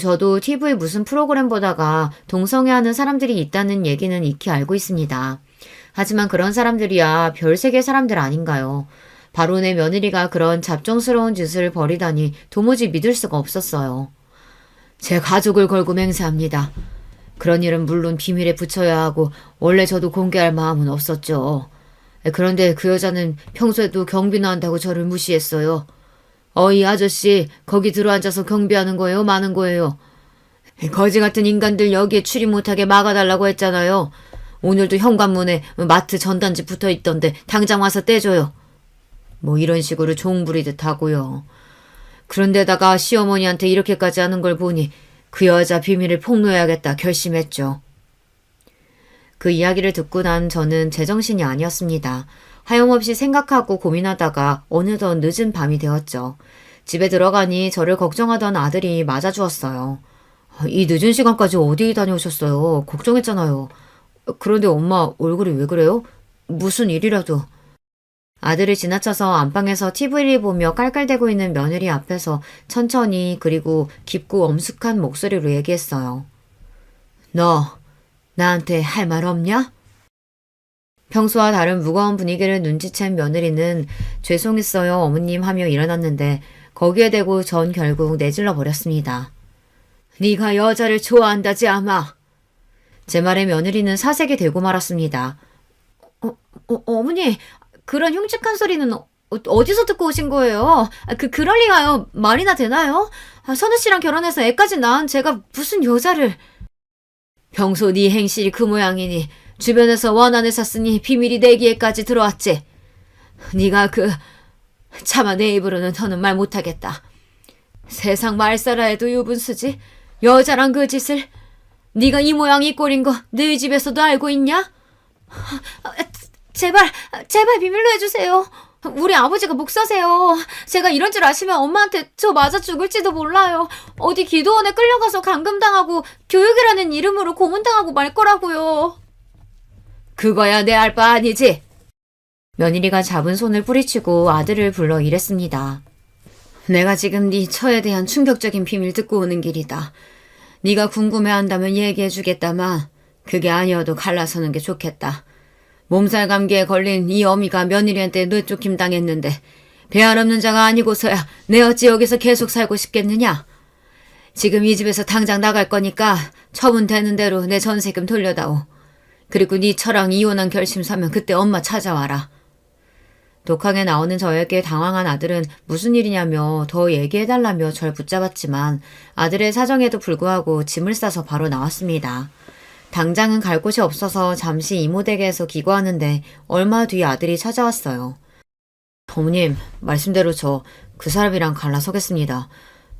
저도 TV 무슨 프로그램 보다가 동성애하는 사람들이 있다는 얘기는 익히 알고 있습니다. 하지만 그런 사람들이야 별세계 사람들 아닌가요? 바로 내 며느리가 그런 잡종스러운 짓을 벌이다니 도무지 믿을 수가 없었어요. 제 가족을 걸고 맹세합니다. 그런 일은 물론 비밀에 붙여야 하고 원래 저도 공개할 마음은 없었죠. 그런데 그 여자는 평소에도 경비나 한다고 저를 무시했어요. 이 아저씨 거기 들어앉아서 경비하는 거예요? 마는 거예요? 거지 같은 인간들 여기에 출입 못하게 막아달라고 했잖아요. 오늘도 현관문에 마트 전단지 붙어있던데 당장 와서 떼줘요. 이런 식으로 종부리듯 하고요. 그런데다가 시어머니한테 이렇게까지 하는 걸 보니 그 여자 비밀을 폭로해야겠다 결심했죠. 그 이야기를 듣고 난 저는 제정신이 아니었습니다. 하염없이 생각하고 고민하다가 어느덧 늦은 밤이 되었죠. 집에 들어가니 저를 걱정하던 아들이 맞아주었어요. 이 늦은 시간까지 어디 다녀오셨어요? 걱정했잖아요. 그런데 엄마 얼굴이 왜 그래요? 무슨 일이라도. 아들을 지나쳐서 안방에서 TV를 보며 깔깔대고 있는 며느리 앞에서 천천히 그리고 깊고 엄숙한 목소리로 얘기했어요. 너 나한테 할 말 없냐? 평소와 다른 무거운 분위기를 눈치챈 며느리는 죄송했어요 어머님 하며 일어났는데 거기에 대고 전 결국 내질러 버렸습니다. 네가 여자를 좋아한다지 아마. 제 말에 며느리는 사색이 되고 말았습니다. 어머니 그런 흉측한 소리는 어디서 듣고 오신 거예요? 그럴 리가요. 말이나 되나요? 선우 씨랑 결혼해서 애까지 낳은 제가 무슨 여자를. 평소 네 행실이 그 모양이니 주변에서 원한을 샀으니 비밀이 내 귀에까지 들어왔지. 네가 차마 내 입으로는 더는 말 못하겠다. 세상 말살아 해도 유분수지. 여자랑 그 짓을. 네가 이 모양 이 꼴인 거 너희 집에서도 알고 있냐? 제발 비밀로 해주세요. 우리 아버지가 목사세요. 제가 이런 줄 아시면 엄마한테 저 맞아 죽을지도 몰라요. 어디 기도원에 끌려가서 감금당하고 교육이라는 이름으로 고문당하고 말 거라고요. 그거야 내 알 바 아니지? 며느리가 잡은 손을 뿌리치고 아들을 불러 이랬습니다. 내가 지금 네 처에 대한 충격적인 비밀 듣고 오는 길이다. 네가 궁금해한다면 얘기해주겠다마 그게 아니어도 갈라서는 게 좋겠다. 몸살 감기에 걸린 이 어미가 며느리한테 뇌쫓김 당했는데 배알 없는 자가 아니고서야 내 어찌 여기서 계속 살고 싶겠느냐. 지금 이 집에서 당장 나갈 거니까 처분 되는 대로 내 전세금 돌려다오. 그리고 네 처랑 이혼한 결심 사면 그때 엄마 찾아와라. 독항에 나오는 저에게 당황한 아들은 무슨 일이냐며 더 얘기해달라며 절 붙잡았지만 아들의 사정에도 불구하고 짐을 싸서 바로 나왔습니다. 당장은 갈 곳이 없어서 잠시 이모 댁에서 기거하는데 얼마 뒤 아들이 찾아왔어요. 어머님, 말씀대로 저 그 사람이랑 갈라서겠습니다.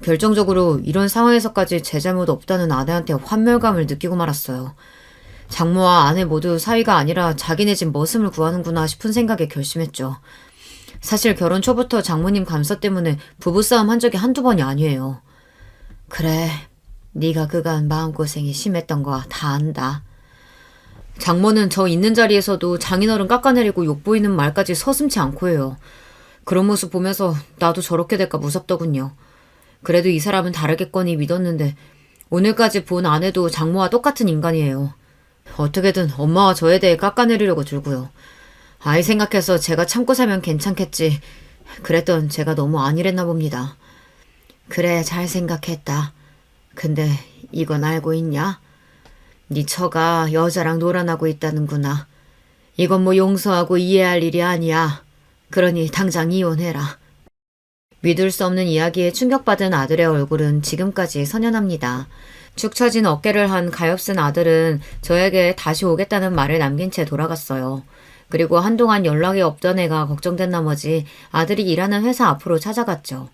결정적으로 이런 상황에서까지 제 잘못 없다는 아내한테 환멸감을 느끼고 말았어요. 장모와 아내 모두 사위가 아니라 자기네 집 머슴을 구하는구나 싶은 생각에 결심했죠. 사실 결혼 초부터 장모님 감사 때문에 부부싸움 한 적이 한두 번이 아니에요. 그래, 네가 그간 마음고생이 심했던 거 다 안다. 장모는 저 있는 자리에서도 장인어른 깎아내리고 욕보이는 말까지 서슴지 않고 해요. 그런 모습 보면서 나도 저렇게 될까 무섭더군요. 그래도 이 사람은 다르겠거니 믿었는데 오늘까지 본 아내도 장모와 똑같은 인간이에요. 어떻게든 엄마와 저에 대해 깎아내리려고 들고요. 아이 생각해서 제가 참고 살면 괜찮겠지. 그랬던 제가 너무 안일했나 봅니다. 그래, 잘 생각했다. 근데 이건 알고 있냐? 네 처가 여자랑 놀아나고 있다는구나. 이건 뭐 용서하고 이해할 일이 아니야. 그러니 당장 이혼해라. 믿을 수 없는 이야기에 충격받은 아들의 얼굴은 지금까지 선연합니다. 축 처진 어깨를 한 가엾은 아들은 저에게 다시 오겠다는 말을 남긴 채 돌아갔어요. 그리고 한동안 연락이 없던 애가 걱정된 나머지 아들이 일하는 회사 앞으로 찾아갔죠.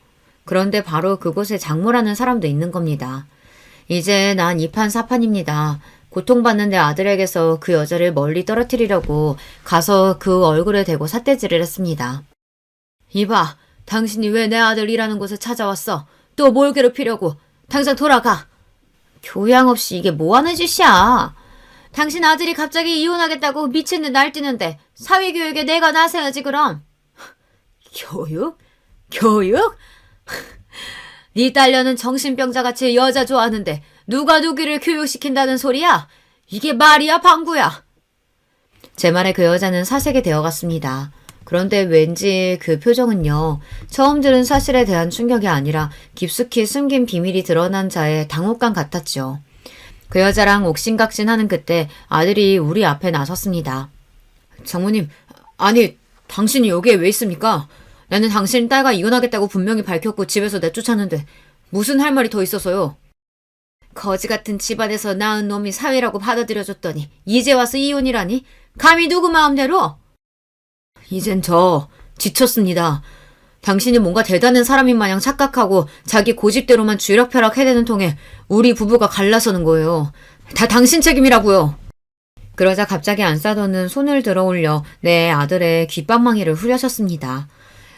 그런데 바로 그곳에 장모라는 사람도 있는 겁니다. 이제 난 이판사판입니다. 고통받는 내 아들에게서 그 여자를 멀리 떨어뜨리려고 가서 그 얼굴에 대고 삿대질을 했습니다. 이봐, 당신이 왜 내 아들 일하는 곳에 찾아왔어? 또 뭘 괴롭히려고? 당장 돌아가! 교양 없이 이게 뭐하는 짓이야? 당신 아들이 갑자기 이혼하겠다고 미친 듯 날뛰는데 사회교육에 내가 나서야지 그럼. 교육? 교육? 네 딸려는 정신병자같이 여자 좋아하는데 누가 누구를 교육시킨다는 소리야? 이게 말이야 방구야? 제 말에 그 여자는 사색이 되어갔습니다. 그런데 왠지 그 표정은요. 처음 들은 사실에 대한 충격이 아니라 깊숙이 숨긴 비밀이 드러난 자의 당혹감 같았죠. 그 여자랑 옥신각신하는 그때 아들이 우리 앞에 나섰습니다. 장모님, 아니 당신이 여기에 왜 있습니까? 나는 당신 딸과 이혼하겠다고 분명히 밝혔고 집에서 내쫓았는데 무슨 할 말이 더 있어서요. 거지 같은 집안에서 낳은 놈이 사위라고 받아들여줬더니 이제 와서 이혼이라니? 감히 누구 마음대로? 이젠 저 지쳤습니다. 당신이 뭔가 대단한 사람인 마냥 착각하고 자기 고집대로만 쥐락펴락 해대는 통에 우리 부부가 갈라서는 거예요. 다 당신 책임이라고요. 그러자 갑자기 안싸도는 손을 들어 올려 내 아들의 귓방망이를 후려쳤습니다.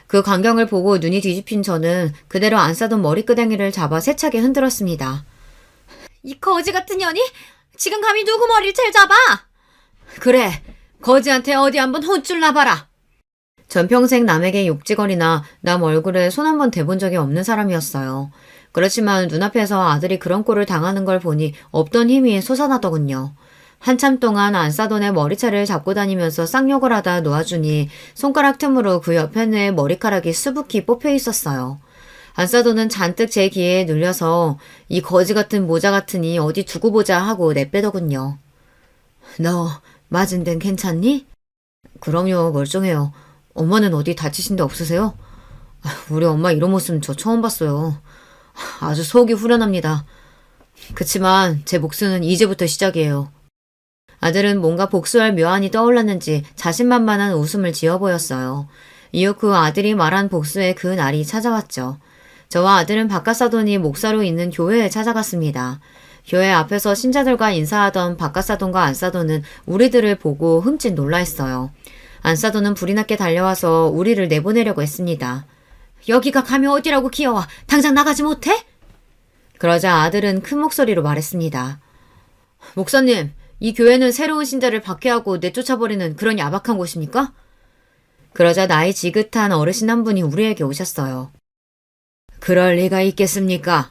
그 광경을 보고 눈이 뒤집힌 저는 그대로 안싸돈 머리끄댕이를 잡아 세차게 흔들었습니다. 이 거지 같은 년이? 지금 감히 누구 머리를 잘 잡아? 그래, 거지한테 어디 한번 혼쭐 나봐라. 전평생 남에게 욕지거리나 남 얼굴에 손 한 번 대본 적이 없는 사람이었어요. 그렇지만 눈앞에서 아들이 그런 꼴을 당하는 걸 보니 없던 힘이 솟아나더군요. 한참 동안 안싸돈의 머리채를 잡고 다니면서 쌍욕을 하다 놓아주니 손가락 틈으로 그 옆에는 머리카락이 수북히 뽑혀 있었어요. 안싸돈은 잔뜩 제 귀에 눌려서 이 거지 같은 모자 같으니 어디 두고 보자 하고 내빼더군요. 너 맞은 데는 괜찮니? 그럼요, 멀쩡해요. 엄마는 어디 다치신 데 없으세요? 우리 엄마 이런 모습 저 처음 봤어요. 아주 속이 후련합니다. 그치만 제 복수는 이제부터 시작이에요. 아들은 뭔가 복수할 묘안이 떠올랐는지 자신만만한 웃음을 지어 보였어요. 이후 그 아들이 말한 복수의 그 날이 찾아왔죠. 저와 아들은 바깥사돈이 목사로 있는 교회에 찾아갔습니다. 교회 앞에서 신자들과 인사하던 바깥사돈과 안사돈은 우리들을 보고 흠칫 놀라했어요. 안사돈은 불이 났게 달려와서 우리를 내보내려고 했습니다. 여기가 감히 어디라고 기어와? 당장 나가지 못해? 그러자 아들은 큰 목소리로 말했습니다. 목사님, 이 교회는 새로운 신자를 박해하고 내쫓아버리는 그런 야박한 곳입니까? 그러자 나이 지긋한 어르신 한 분이 우리에게 오셨어요. 그럴 리가 있겠습니까?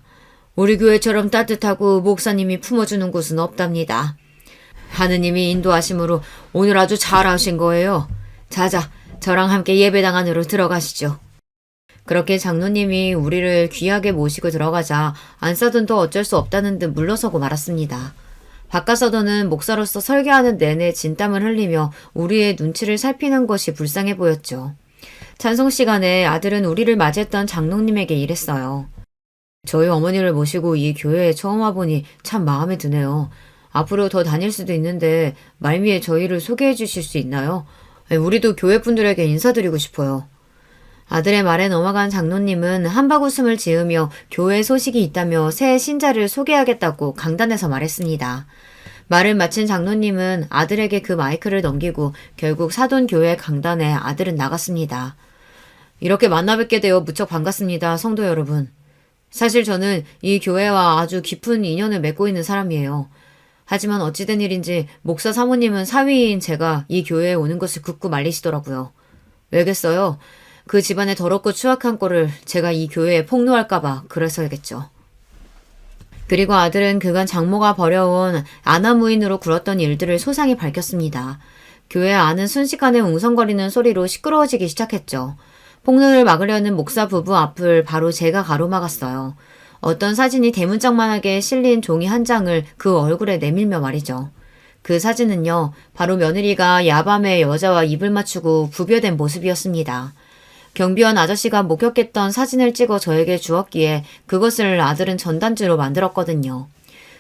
우리 교회처럼 따뜻하고 목사님이 품어주는 곳은 없답니다. 하느님이 인도하심으로 오늘 아주 잘하신 거예요. 자자, 저랑 함께 예배당 안으로 들어가시죠. 그렇게 장로님이 우리를 귀하게 모시고 들어가자 안사돈도 어쩔 수 없다는 듯 물러서고 말았습니다. 바깥서도는 목사로서 설교하는 내내 진땀을 흘리며 우리의 눈치를 살피는 것이 불쌍해 보였죠. 찬송 시간에 아들은 우리를 맞이했던 장로님에게 이랬어요. 저희 어머니를 모시고 이 교회에 처음 와보니 참 마음에 드네요. 앞으로 더 다닐 수도 있는데 말미에 저희를 소개해 주실 수 있나요? 우리도 교회 분들에게 인사드리고 싶어요. 아들의 말에 넘어간 장로님은 한바구음을 지으며 교회 소식이 있다며 새 신자를 소개하겠다고 강단에서 말했습니다. 말을 마친 장로님은 아들에게 그 마이크를 넘기고 결국 사돈교회 강단에 아들은 나갔습니다. 이렇게 만나 뵙게 되어 무척 반갑습니다, 성도 여러분. 사실 저는 이 교회와 아주 깊은 인연을 맺고 있는 사람이에요. 하지만 어찌된 일인지 목사 사모님은 사위인 제가 이 교회에 오는 것을 굳고 말리시더라고요. 왜겠어요? 그 집안의 더럽고 추악한 꼴을 제가 이 교회에 폭로할까봐 그래서야겠죠. 그리고 아들은 그간 장모가 벌여온 아나무인으로 굴었던 일들을 소상히 밝혔습니다. 교회 안은 순식간에 웅성거리는 소리로 시끄러워지기 시작했죠. 폭로를 막으려는 목사 부부 앞을 바로 제가 가로막았어요. 어떤 사진이 대문짝만하게 실린 종이 한 장을 그 얼굴에 내밀며 말이죠. 그 사진은요, 바로 며느리가 야밤에 여자와 입을 맞추고 부벼댄 모습이었습니다. 경비원 아저씨가 목격했던 사진을 찍어 저에게 주었기에 그것을 아들은 전단지로 만들었거든요.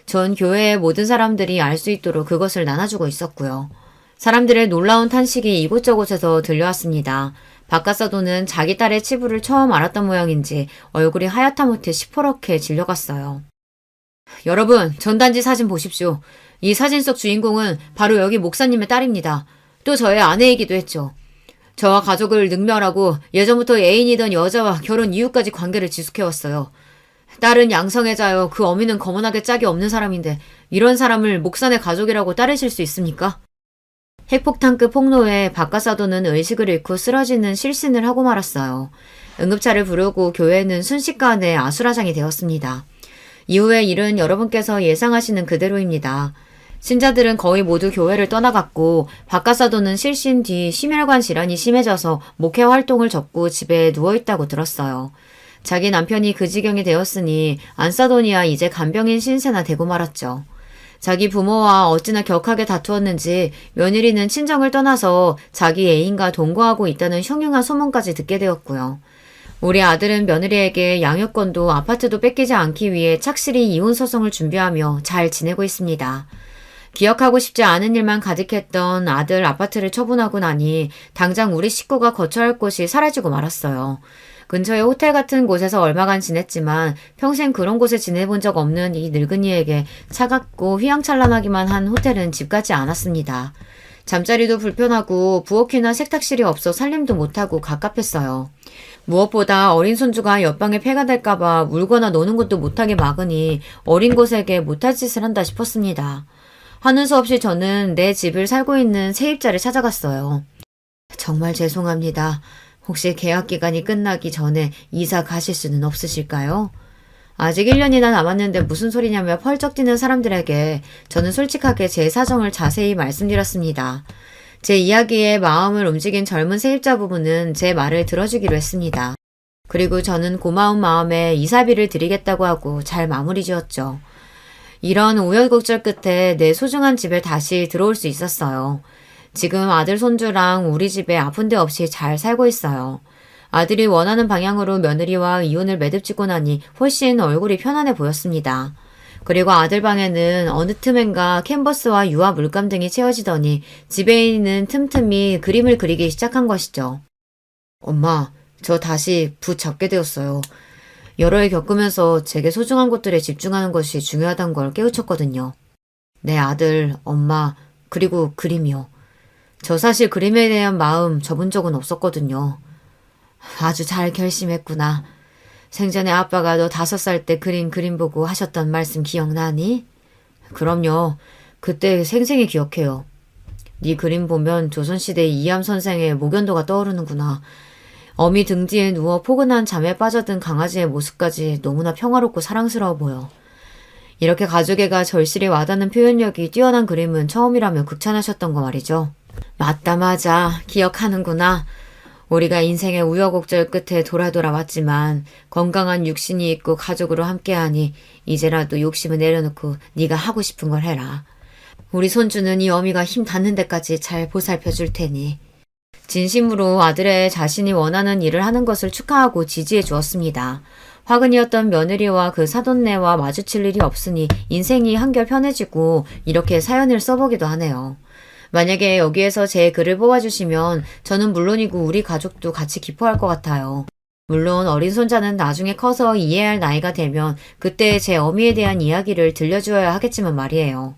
전 교회의 모든 사람들이 알 수 있도록 그것을 나눠주고 있었고요. 사람들의 놀라운 탄식이 이곳저곳에서 들려왔습니다. 바깥사도는 자기 딸의 치부를 처음 알았던 모양인지 얼굴이 하얗다못해 시퍼렇게 질려갔어요. 여러분, 전단지 사진 보십시오. 이 사진 속 주인공은 바로 여기 목사님의 딸입니다. 또 저의 아내이기도 했죠. 저와 가족을 능멸하고 예전부터 애인이던 여자와 결혼 이후까지 관계를 지속해왔어요. 딸은 양성애자여 그 어미는 거머나게 짝이 없는 사람인데 이런 사람을 목사네 가족이라고 따르실 수 있습니까? 핵폭탄급 폭로에 바깥사도는 의식을 잃고 쓰러지는 실신을 하고 말았어요. 응급차를 부르고 교회는 순식간에 아수라장이 되었습니다. 이후의 일은 여러분께서 예상하시는 그대로입니다. 신자들은 거의 모두 교회를 떠나갔고 바깥사도는 실신 뒤 심혈관 질환이 심해져서 목회 활동을 접고 집에 누워있다고 들었어요. 자기 남편이 그 지경이 되었으니 안사돈이야 이제 간병인 신세나 되고 말았죠. 자기 부모와 어찌나 격하게 다투었는지 며느리는 친정을 떠나서 자기 애인과 동거하고 있다는 흉흉한 소문까지 듣게 되었고요. 우리 아들은 며느리에게 양육권도 아파트도 뺏기지 않기 위해 착실히 이혼 소송을 준비하며 잘 지내고 있습니다. 기억하고 싶지 않은 일만 가득했던 아들 아파트를 처분하고 나니 당장 우리 식구가 거처할 곳이 사라지고 말았어요. 근처의 호텔 같은 곳에서 얼마간 지냈지만 평생 그런 곳에 지내본 적 없는 이 늙은이에게 차갑고 휘황찬란하기만 한 호텔은 집 같지 않았습니다. 잠자리도 불편하고 부엌이나 세탁실이 없어 살림도 못하고 갑갑했어요. 무엇보다 어린 손주가 옆방에 폐가 될까봐 울거나 노는 것도 못하게 막으니 어린 곳에게 못할 짓을 한다 싶었습니다. 하는 수 없이 저는 내 집을 살고 있는 세입자를 찾아갔어요. 정말 죄송합니다. 혹시 계약 기간이 끝나기 전에 이사 가실 수는 없으실까요? 아직 1년이나 남았는데 무슨 소리냐며 펄쩍 뛰는 사람들에게 저는 솔직하게 제 사정을 자세히 말씀드렸습니다. 제 이야기에 마음을 움직인 젊은 세입자 부부는 제 말을 들어주기로 했습니다. 그리고 저는 고마운 마음에 이사비를 드리겠다고 하고 잘 마무리 지었죠. 이런 우여곡절 끝에 내 소중한 집에 다시 들어올 수 있었어요. 지금 아들 손주랑 우리 집에 아픈 데 없이 잘 살고 있어요. 아들이 원하는 방향으로 며느리와 이혼을 매듭짓고 나니 훨씬 얼굴이 편안해 보였습니다. 그리고 아들 방에는 어느 틈엔가 캔버스와 유화 물감 등이 채워지더니 집에 있는 틈틈이 그림을 그리기 시작한 것이죠. 엄마, 저 다시 붓 잡게 되었어요. 여러 해 겪으면서 제게 소중한 것들에 집중하는 것이 중요하다는 걸 깨우쳤거든요. 내 아들, 엄마, 그리고 그림이요. 저 사실 그림에 대한 마음 접은 적은 없었거든요. 아주 잘 결심했구나. 생전에 아빠가 너 5살 때 그림 보고 하셨던 말씀 기억나니? 그럼요. 그때 생생히 기억해요. 네 그림 보면 조선시대 이암 선생의 목연도가 떠오르는구나. 어미 등 뒤에 누워 포근한 잠에 빠져든 강아지의 모습까지 너무나 평화롭고 사랑스러워 보여. 이렇게 가족애가 절실히 와닿는 표현력이 뛰어난 그림은 처음이라며 극찬하셨던 거 말이죠. 맞아. 기억하는구나. 우리가 인생의 우여곡절 끝에 돌아 왔지만 건강한 육신이 있고 가족으로 함께하니 이제라도 욕심을 내려놓고 네가 하고 싶은 걸 해라. 우리 손주는 이 어미가 힘 닿는 데까지 잘 보살펴 줄 테니. 진심으로 아들의 자신이 원하는 일을 하는 것을 축하하고 지지해 주었습니다. 화근이었던 며느리와 그 사돈네와 마주칠 일이 없으니 인생이 한결 편해지고 이렇게 사연을 써보기도 하네요. 만약에 여기에서 제 글을 뽑아주시면 저는 물론이고 우리 가족도 같이 기뻐할 것 같아요. 물론 어린 손자는 나중에 커서 이해할 나이가 되면 그때 제 어미에 대한 이야기를 들려주어야 하겠지만 말이에요.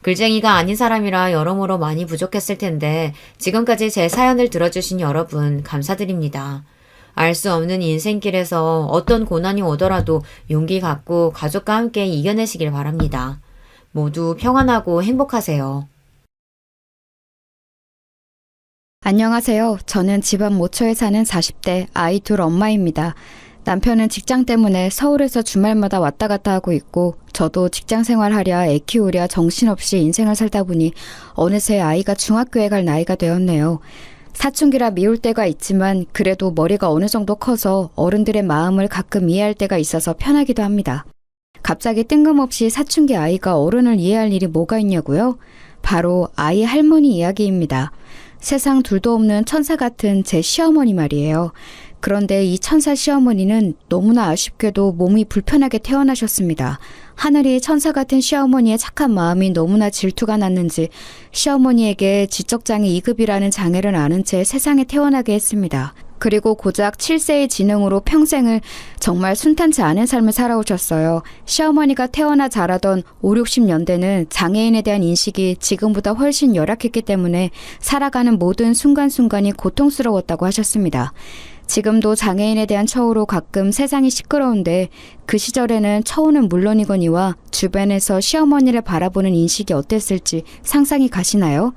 글쟁이가 아닌 사람이라 여러모로 많이 부족했을 텐데 지금까지 제 사연을 들어주신 여러분 감사드립니다. 알 수 없는 인생길에서 어떤 고난이 오더라도 용기 갖고 가족과 함께 이겨내시길 바랍니다. 모두 평안하고 행복하세요. 안녕하세요. 저는 집안 모처에 사는 40대 아이 둘 엄마입니다. 남편은 직장 때문에 서울에서 주말마다 왔다 갔다 하고 있고 저도 직장 생활하랴 애 키우랴 정신없이 인생을 살다 보니 어느새 아이가 중학교에 갈 나이가 되었네요. 사춘기라 미울 때가 있지만 그래도 머리가 어느 정도 커서 어른들의 마음을 가끔 이해할 때가 있어서 편하기도 합니다. 갑자기 뜬금없이 사춘기 아이가 어른을 이해할 일이 뭐가 있냐고요? 바로 아이 할머니 이야기입니다. 세상 둘도 없는 천사 같은 제 시어머니 말이에요. 그런데 이 천사 시어머니는 너무나 아쉽게도 몸이 불편하게 태어나셨습니다. 하늘이 천사 같은 시어머니의 착한 마음이 너무나 질투가 났는지 시어머니에게 지적장애 2급이라는 장애를 앓은 채 세상에 태어나게 했습니다. 그리고 고작 7세의 지능으로 평생을 정말 순탄치 않은 삶을 살아오셨어요. 시어머니가 태어나 자라던 5, 60년대는 장애인에 대한 인식이 지금보다 훨씬 열악했기 때문에 살아가는 모든 순간순간이 고통스러웠다고 하셨습니다. 지금도 장애인에 대한 처우로 가끔 세상이 시끄러운데 그 시절에는 처우는 물론이거니와 주변에서 시어머니를 바라보는 인식이 어땠을지 상상이 가시나요?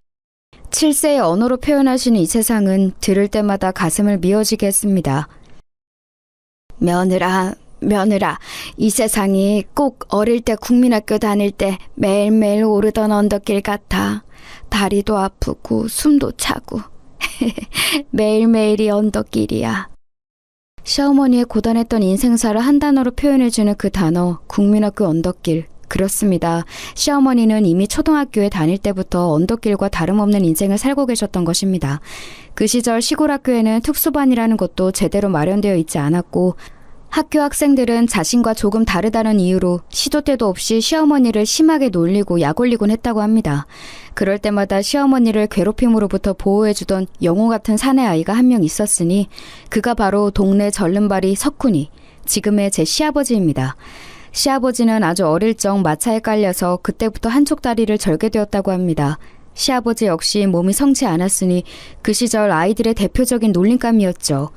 7세의 언어로 표현하시는 이 세상은 들을 때마다 가슴을 미어지게 했습니다. 며느라, 이 세상이 꼭 어릴 때 국민학교 다닐 때 매일매일 오르던 언덕길 같아. 다리도 아프고 숨도 차고 매일매일이 언덕길이야. 시어머니의 고단했던 인생사를 한 단어로 표현해주는 그 단어, 국민학교 언덕길. 그렇습니다. 시어머니는 이미 초등학교에 다닐 때부터 언덕길과 다름없는 인생을 살고 계셨던 것입니다. 그 시절 시골 학교에는 특수반이라는 것도 제대로 마련되어 있지 않았고 학교 학생들은 자신과 조금 다르다는 이유로 시도 때도 없이 시어머니를 심하게 놀리고 약올리곤 했다고 합니다. 그럴 때마다 시어머니를 괴롭힘으로부터 보호해주던 영호 같은 사내아이가 한 명 있었으니 그가 바로 동네 절름발이 석훈이, 지금의 제 시아버지입니다. 시아버지는 아주 어릴 적 마차에 깔려서 그때부터 한쪽 다리를 절게 되었다고 합니다. 시아버지 역시 몸이 성치 않았으니 그 시절 아이들의 대표적인 놀림감이었죠.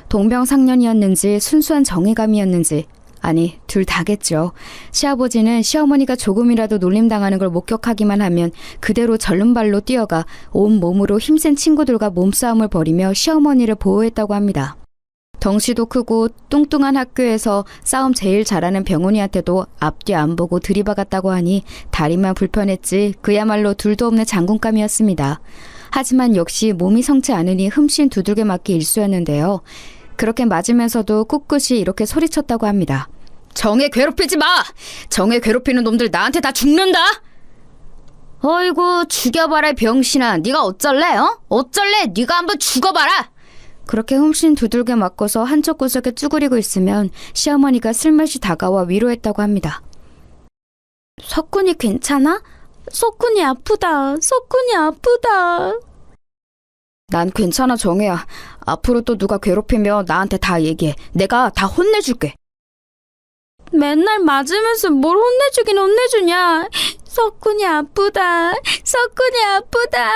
동병상련이었는지 순수한 정의감이었는지, 아니 둘 다겠죠. 시아버지는 시어머니가 조금이라도 놀림당하는 걸 목격하기만 하면 그대로 절름발로 뛰어가 온 몸으로 힘센 친구들과 몸싸움을 벌이며 시어머니를 보호했다고 합니다. 덩치도 크고 뚱뚱한 학교에서 싸움 제일 잘하는 병훈이한테도 앞뒤 안 보고 들이박았다고 하니 다리만 불편했지 그야말로 둘도 없는 장군감이었습니다. 하지만 역시 몸이 성치 않으니 흠씬 두들겨 맞기 일쑤였는데요. 그렇게 맞으면서도 꿋꿋이 이렇게 소리쳤다고 합니다. 정혜 괴롭히지 마! 정혜 괴롭히는 놈들 나한테 다 죽는다! 어이구 죽여봐라 병신아. 네가 어쩔래? 어쩔래? 네가 한번 죽어봐라! 그렇게 흠씬 두들겨 맞고서 한쪽 구석에 쭈그리고 있으면 시어머니가 슬며시 다가와 위로했다고 합니다. 석훈이 괜찮아? 석훈이 아프다. 석훈이 아프다. 난 괜찮아 정혜야. 앞으로 또 누가 괴롭히면 나한테 다 얘기해. 내가 다 혼내줄게. 맨날 맞으면서 뭘 혼내주긴 혼내주냐. 석훈이 아프다. 석훈이 아프다.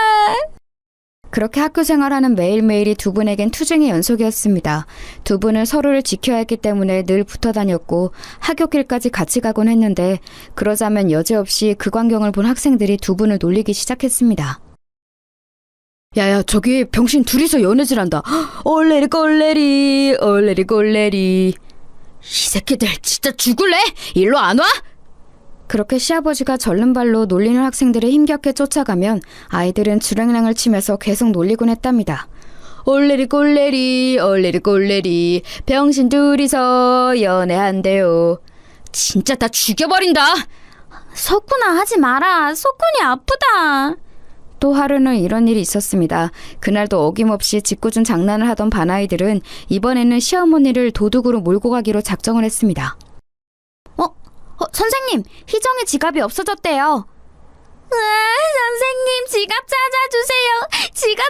그렇게 학교 생활하는 매일매일이 두 분에겐 투쟁의 연속이었습니다. 두 분은 서로를 지켜야 했기 때문에 늘 붙어 다녔고 하굣길까지 같이 가곤 했는데 그러자면 여지없이 그 광경을 본 학생들이 두 분을 놀리기 시작했습니다. 야야, 저기 병신 둘이서 연애질한다. 얼레리 꼴레리 얼레리 꼴레리. 이 새끼들 진짜 죽을래? 일로 안 와? 그렇게 시아버지가 절름발로 놀리는 학생들을 힘겹게 쫓아가면 아이들은 주랭랑을 치면서 계속 놀리곤 했답니다. 얼레리 꼴레리 얼레리 꼴레리 병신 둘이서 연애한대요. 진짜 다 죽여버린다. 석훈아, 하지 마라. 석훈이 아프다. 또 하루는 이런 일이 있었습니다. 그날도 어김없이 짓궂은 장난을 하던 반아이들은 이번에는 시어머니를 도둑으로 몰고 가기로 작정을 했습니다. 선생님, 희정의 지갑이 없어졌대요. 선생님, 지갑 찾아주세요. 지갑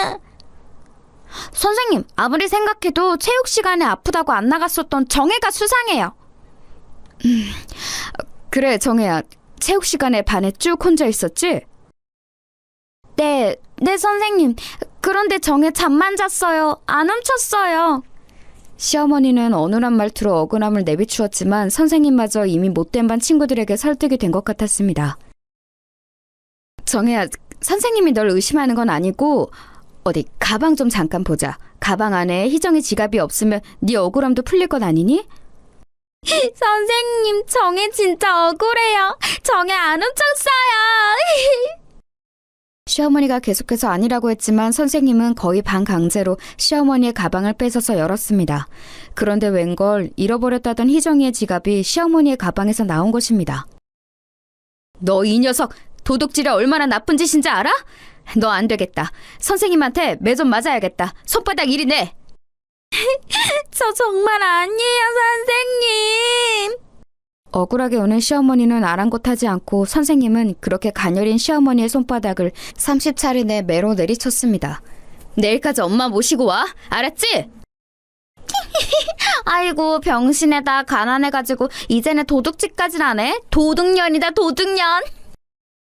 찾아주세요. 선생님, 아무리 생각해도 체육 시간에 아프다고 안 나갔었던 정혜가 수상해요. 그래, 정혜야. 체육 시간에 반에 쭉 혼자 있었지? 네, 선생님. 그런데 정혜 잠만 잤어요. 안 훔쳤어요. 시어머니는 어눌한 말투로 억울함을 내비추었지만 선생님마저 이미 못된 반 친구들에게 설득이 된 것 같았습니다. 정혜야, 선생님이 널 의심하는 건 아니고 어디 가방 좀 잠깐 보자. 가방 안에 희정이 지갑이 없으면 네 억울함도 풀릴 것 아니니? 선생님, 정혜 진짜 억울해요. 정혜 안 훔쳤어요. 시어머니가 계속해서 아니라고 했지만 선생님은 거의 반강제로 시어머니의 가방을 뺏어서 열었습니다. 그런데 웬걸 잃어버렸다던 희정이의 지갑이 시어머니의 가방에서 나온 것입니다. 너 이 녀석, 도둑질이 얼마나 나쁜 짓인지 알아? 너 안 되겠다. 선생님한테 매 좀 맞아야겠다. 손바닥 이리 내. 저 정말 아니에요, 선생님. 억울하게 우는 시어머니는 아랑곳하지 않고 선생님은 그렇게 가녀린 시어머니의 손바닥을 30차례 매로 내리쳤습니다. 내일까지 엄마 모시고 와. 알았지? 아이고, 병신에다 가난해가지고 이제는 도둑질까지 하네. 도둑년이다, 도둑년.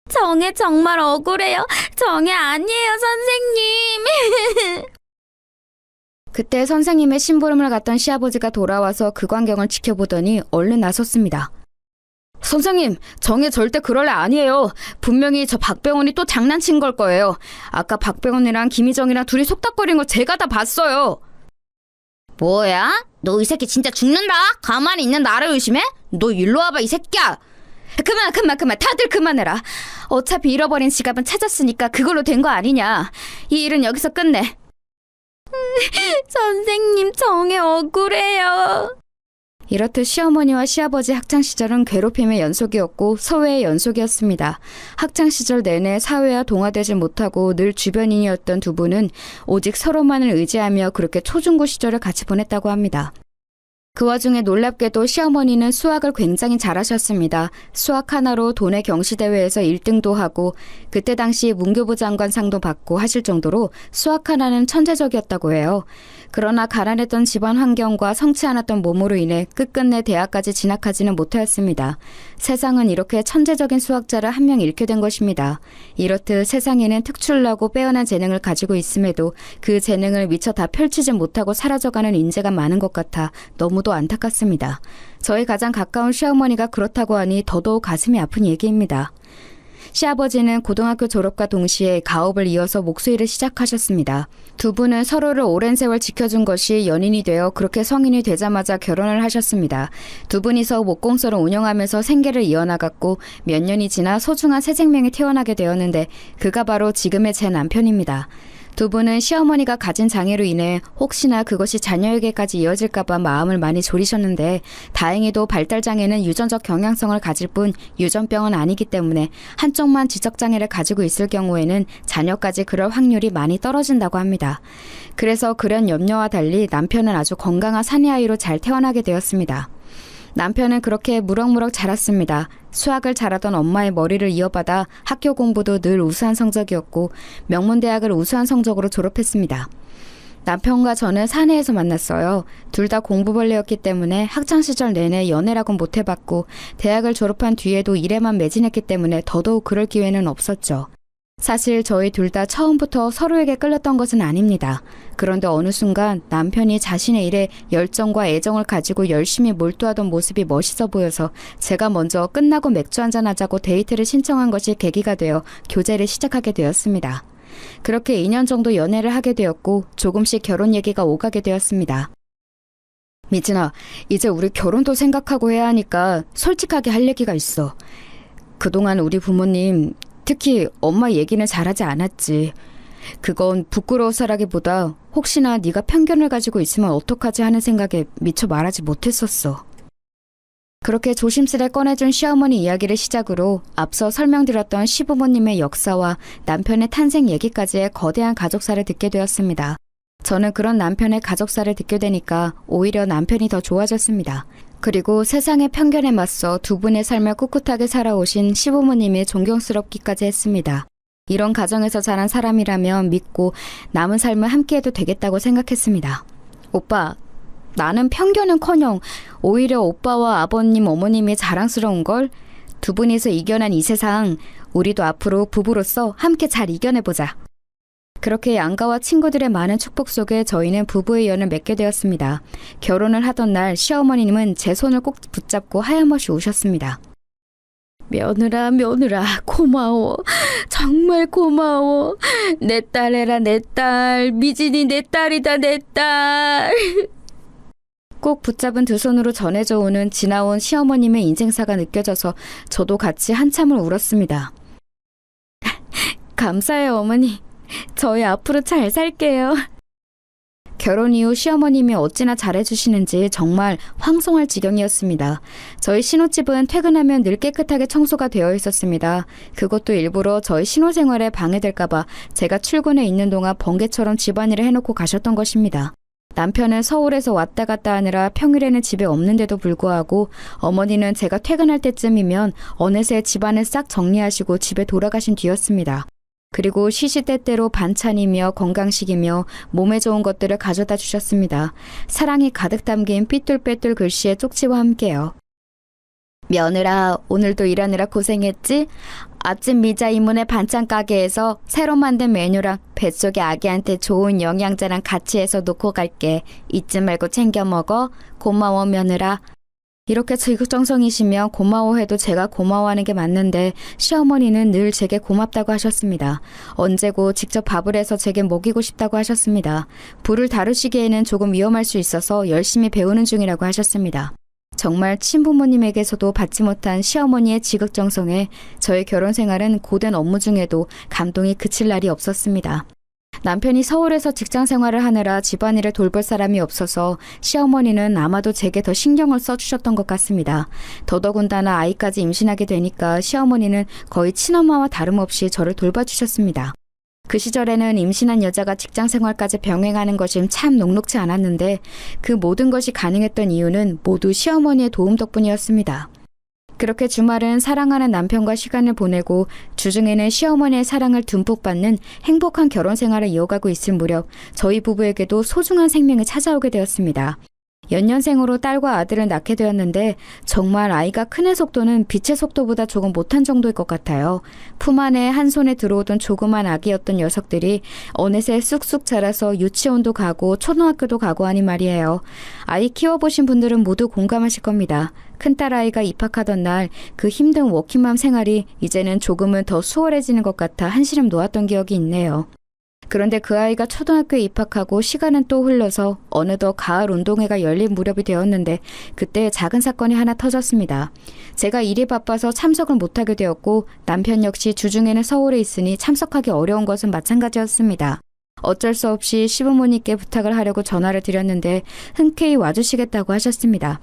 정혜 정말 억울해요. 정혜 아니에요, 선생님. 그때 선생님의 심부름을 갔던 시아버지가 돌아와서 그 광경을 지켜보더니 얼른 나섰습니다. 선생님, 정혜 절대 그럴 애 아니에요. 분명히 저 박병원이 또 장난친 걸 거예요. 아까 박병원이랑 김희정이랑 둘이 속닥거린 거 제가 다 봤어요. 뭐야? 너 이 새끼 진짜 죽는다? 가만히 있는 나를 의심해? 너 일로 와봐, 이 새끼야. 그만. 다들 그만해라. 어차피 잃어버린 지갑은 찾았으니까 그걸로 된 거 아니냐. 이 일은 여기서 끝내. 선생님, 정혜 억울해요. 이렇듯 시어머니와 시아버지 학창시절은 괴롭힘의 연속이었고 소외의 연속이었습니다. 학창시절 내내 사회와 동화되지 못하고 늘 주변인이었던 두 분은 오직 서로만을 의지하며 그렇게 초중고 시절을 같이 보냈다고 합니다. 그 와중에 놀랍게도 시어머니는 수학을 굉장히 잘하셨습니다. 수학 하나로 도내 경시대회에서 1등도 하고 그때 당시 문교부 장관상도 받고 하실 정도로 수학 하나는 천재적이었다고 해요. 그러나 가난했던 집안 환경과 성치 않았던 몸으로 인해 끝끝내 대학까지 진학하지는 못하였습니다. 세상은 이렇게 천재적인 수학자를 한 명 잃게 된 것입니다. 이렇듯 세상에는 특출나고 빼어난 재능을 가지고 있음에도 그 재능을 미처 다 펼치지 못하고 사라져가는 인재가 많은 것 같아 너무도 안타깝습니다. 저희 가장 가까운 시어머니가 그렇다고 하니 더더욱 가슴이 아픈 얘기입니다. 시아버지는 고등학교 졸업과 동시에 가업을 이어서 목수일을 시작하셨습니다. 두 분은 서로를 오랜 세월 지켜준 것이 연인이 되어 그렇게 성인이 되자마자 결혼을 하셨습니다. 두 분이서 목공소를 운영하면서 생계를 이어나갔고 몇 년이 지나 소중한 새 생명이 태어나게 되었는데 그가 바로 지금의 제 남편입니다. 두 분은 시어머니가 가진 장애로 인해 혹시나 그것이 자녀에게까지 이어질까봐 마음을 많이 졸이셨는데 다행히도 발달장애는 유전적 경향성을 가질 뿐 유전병은 아니기 때문에 한쪽만 지적장애를 가지고 있을 경우에는 자녀까지 그럴 확률이 많이 떨어진다고 합니다. 그래서 그런 염려와 달리 남편은 아주 건강한 사내아이로 잘 태어나게 되었습니다. 남편은 그렇게 무럭무럭 자랐습니다. 수학을 잘하던 엄마의 머리를 이어받아 학교 공부도 늘 우수한 성적이었고 명문대학을 우수한 성적으로 졸업했습니다. 남편과 저는 사내에서 만났어요. 둘 다 공부벌레였기 때문에 학창시절 내내 연애라곤 못 해봤고 대학을 졸업한 뒤에도 일에만 매진했기 때문에 더더욱 그럴 기회는 없었죠. 사실 저희 둘 다 처음부터 서로에게 끌렸던 것은 아닙니다. 그런데 어느 순간 남편이 자신의 일에 열정과 애정을 가지고 열심히 몰두하던 모습이 멋있어 보여서 제가 먼저 끝나고 맥주 한잔 하자고 데이트를 신청한 것이 계기가 되어 교제를 시작하게 되었습니다. 그렇게 2년 정도 연애를 하게 되었고 조금씩 결혼 얘기가 오가게 되었습니다. 미진아, 이제 우리 결혼도 생각하고 해야 하니까 솔직하게 할 얘기가 있어. 그동안 우리 부모님, 특히 엄마 얘기는 잘하지 않았지. 그건 부끄러워서라기보다 혹시나 네가 편견을 가지고 있으면 어떡하지 하는 생각에 미처 말하지 못했었어. 그렇게 조심스레 꺼내준 시어머니 이야기를 시작으로 앞서 설명드렸던 시부모님의 역사와 남편의 탄생 얘기까지의 거대한 가족사를 듣게 되었습니다. 저는 그런 남편의 가족사를 듣게 되니까 오히려 남편이 더 좋아졌습니다. 그리고 세상의 편견에 맞서 두 분의 삶을 꿋꿋하게 살아오신 시부모님이 존경스럽기까지 했습니다. 이런 가정에서 자란 사람이라면 믿고 남은 삶을 함께해도 되겠다고 생각했습니다. 오빠, 나는 편견은커녕 오히려 오빠와 아버님, 어머님이 자랑스러운걸. 두 분이서 이겨낸 이 세상, 우리도 앞으로 부부로서 함께 잘 이겨내보자. 그렇게 양가와 친구들의 많은 축복 속에 저희는 부부의 연을 맺게 되었습니다. 결혼을 하던 날 시어머니님은 제 손을 꼭 붙잡고 하염없이 우셨습니다. 며느라, 며느라, 고마워. 정말 고마워. 내 딸애라, 내 딸. 미진이 내 딸이다, 내 딸. 꼭 붙잡은 두 손으로 전해져 오는 지나온 시어머님의 인생사가 느껴져서 저도 같이 한참을 울었습니다. 감사해요, 어머니. 저희 앞으로 잘 살게요. 결혼 이후 시어머님이 어찌나 잘해주시는지 정말 황송할 지경이었습니다. 저희 신혼집은 퇴근하면 늘 깨끗하게 청소가 되어 있었습니다. 그것도 일부러 저희 신혼생활에 방해될까봐 제가 출근해 있는 동안 번개처럼 집안일을 해놓고 가셨던 것입니다. 남편은 서울에서 왔다 갔다 하느라 평일에는 집에 없는데도 불구하고 어머니는 제가 퇴근할 때쯤이면 어느새 집안을 싹 정리하시고 집에 돌아가신 뒤였습니다. 그리고 시시때때로 반찬이며 건강식이며 몸에 좋은 것들을 가져다 주셨습니다. 사랑이 가득 담긴 삐뚤빼뚤 글씨의 쪽지와 함께요. 며느라, 오늘도 일하느라 고생했지? 아침 미자 이모네 반찬 가게에서 새로 만든 메뉴랑 뱃속의 아기한테 좋은 영양제랑 같이 해서 놓고 갈게. 잊지 말고 챙겨 먹어. 고마워 며느라. 이렇게 지극정성이시며 고마워해도 제가 고마워하는 게 맞는데 시어머니는 늘 제게 고맙다고 하셨습니다. 언제고 직접 밥을 해서 제게 먹이고 싶다고 하셨습니다. 불을 다루시기에는 조금 위험할 수 있어서 열심히 배우는 중이라고 하셨습니다. 정말 친부모님에게서도 받지 못한 시어머니의 지극정성에 저의 결혼 생활은 고된 업무 중에도 감동이 그칠 날이 없었습니다. 남편이 서울에서 직장 생활을 하느라 집안일을 돌볼 사람이 없어서 시어머니는 아마도 제게 더 신경을 써주셨던 것 같습니다. 더더군다나 아이까지 임신하게 되니까 시어머니는 거의 친엄마와 다름없이 저를 돌봐주셨습니다. 그 시절에는 임신한 여자가 직장 생활까지 병행하는 것이 참 녹록지 않았는데 그 모든 것이 가능했던 이유는 모두 시어머니의 도움 덕분이었습니다. 그렇게 주말은 사랑하는 남편과 시간을 보내고 주중에는 시어머니의 사랑을 듬뿍 받는 행복한 결혼 생활을 이어가고 있을 무렵 저희 부부에게도 소중한 생명이 찾아오게 되었습니다. 연년생으로 딸과 아들을 낳게 되었는데 정말 아이가 크는 속도는 빛의 속도보다 조금 못한 정도일 것 같아요. 품 안에 한 손에 들어오던 조그만 아기였던 녀석들이 어느새 쑥쑥 자라서 유치원도 가고 초등학교도 가고 하니 말이에요. 아이 키워보신 분들은 모두 공감하실 겁니다. 큰딸아이가 입학하던 날 그 힘든 워킹맘 생활이 이제는 조금은 더 수월해지는 것 같아 한시름 놓았던 기억이 있네요. 그런데 그 아이가 초등학교에 입학하고 시간은 또 흘러서 어느덧 가을 운동회가 열린 무렵이 되었는데 그때 작은 사건이 하나 터졌습니다. 제가 일이 바빠서 참석을 못하게 되었고 남편 역시 주중에는 서울에 있으니 참석하기 어려운 것은 마찬가지였습니다. 어쩔 수 없이 시부모님께 부탁을 하려고 전화를 드렸는데 흔쾌히 와주시겠다고 하셨습니다.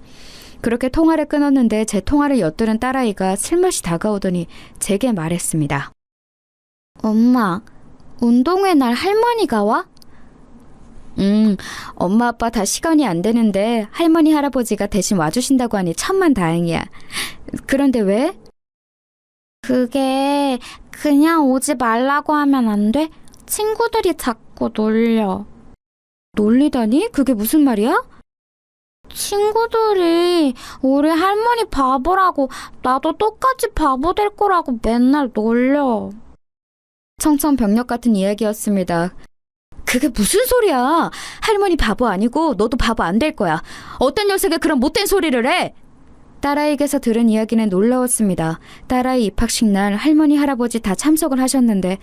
그렇게 통화를 끊었는데 제 통화를 엿들은 딸아이가 슬며시 다가오더니 제게 말했습니다. 엄마, 운동회 날 할머니가 와? 엄마 아빠 다 시간이 안 되는데 할머니 할아버지가 대신 와주신다고 하니 천만 다행이야. 그런데 왜? 그게 그냥 오지 말라고 하면 안 돼? 친구들이 자꾸 놀려. 놀리다니? 그게 무슨 말이야? 친구들이 우리 할머니 바보라고 나도 똑같이 바보 될 거라고 맨날 놀려. 청천벽력 같은 이야기였습니다. 그게 무슨 소리야? 할머니 바보 아니고 너도 바보 안 될 거야. 어떤 녀석이 그런 못된 소리를 해? 딸아이에게서 들은 이야기는 놀라웠습니다. 딸아이 입학식 날 할머니, 할아버지 다 참석을 하셨는데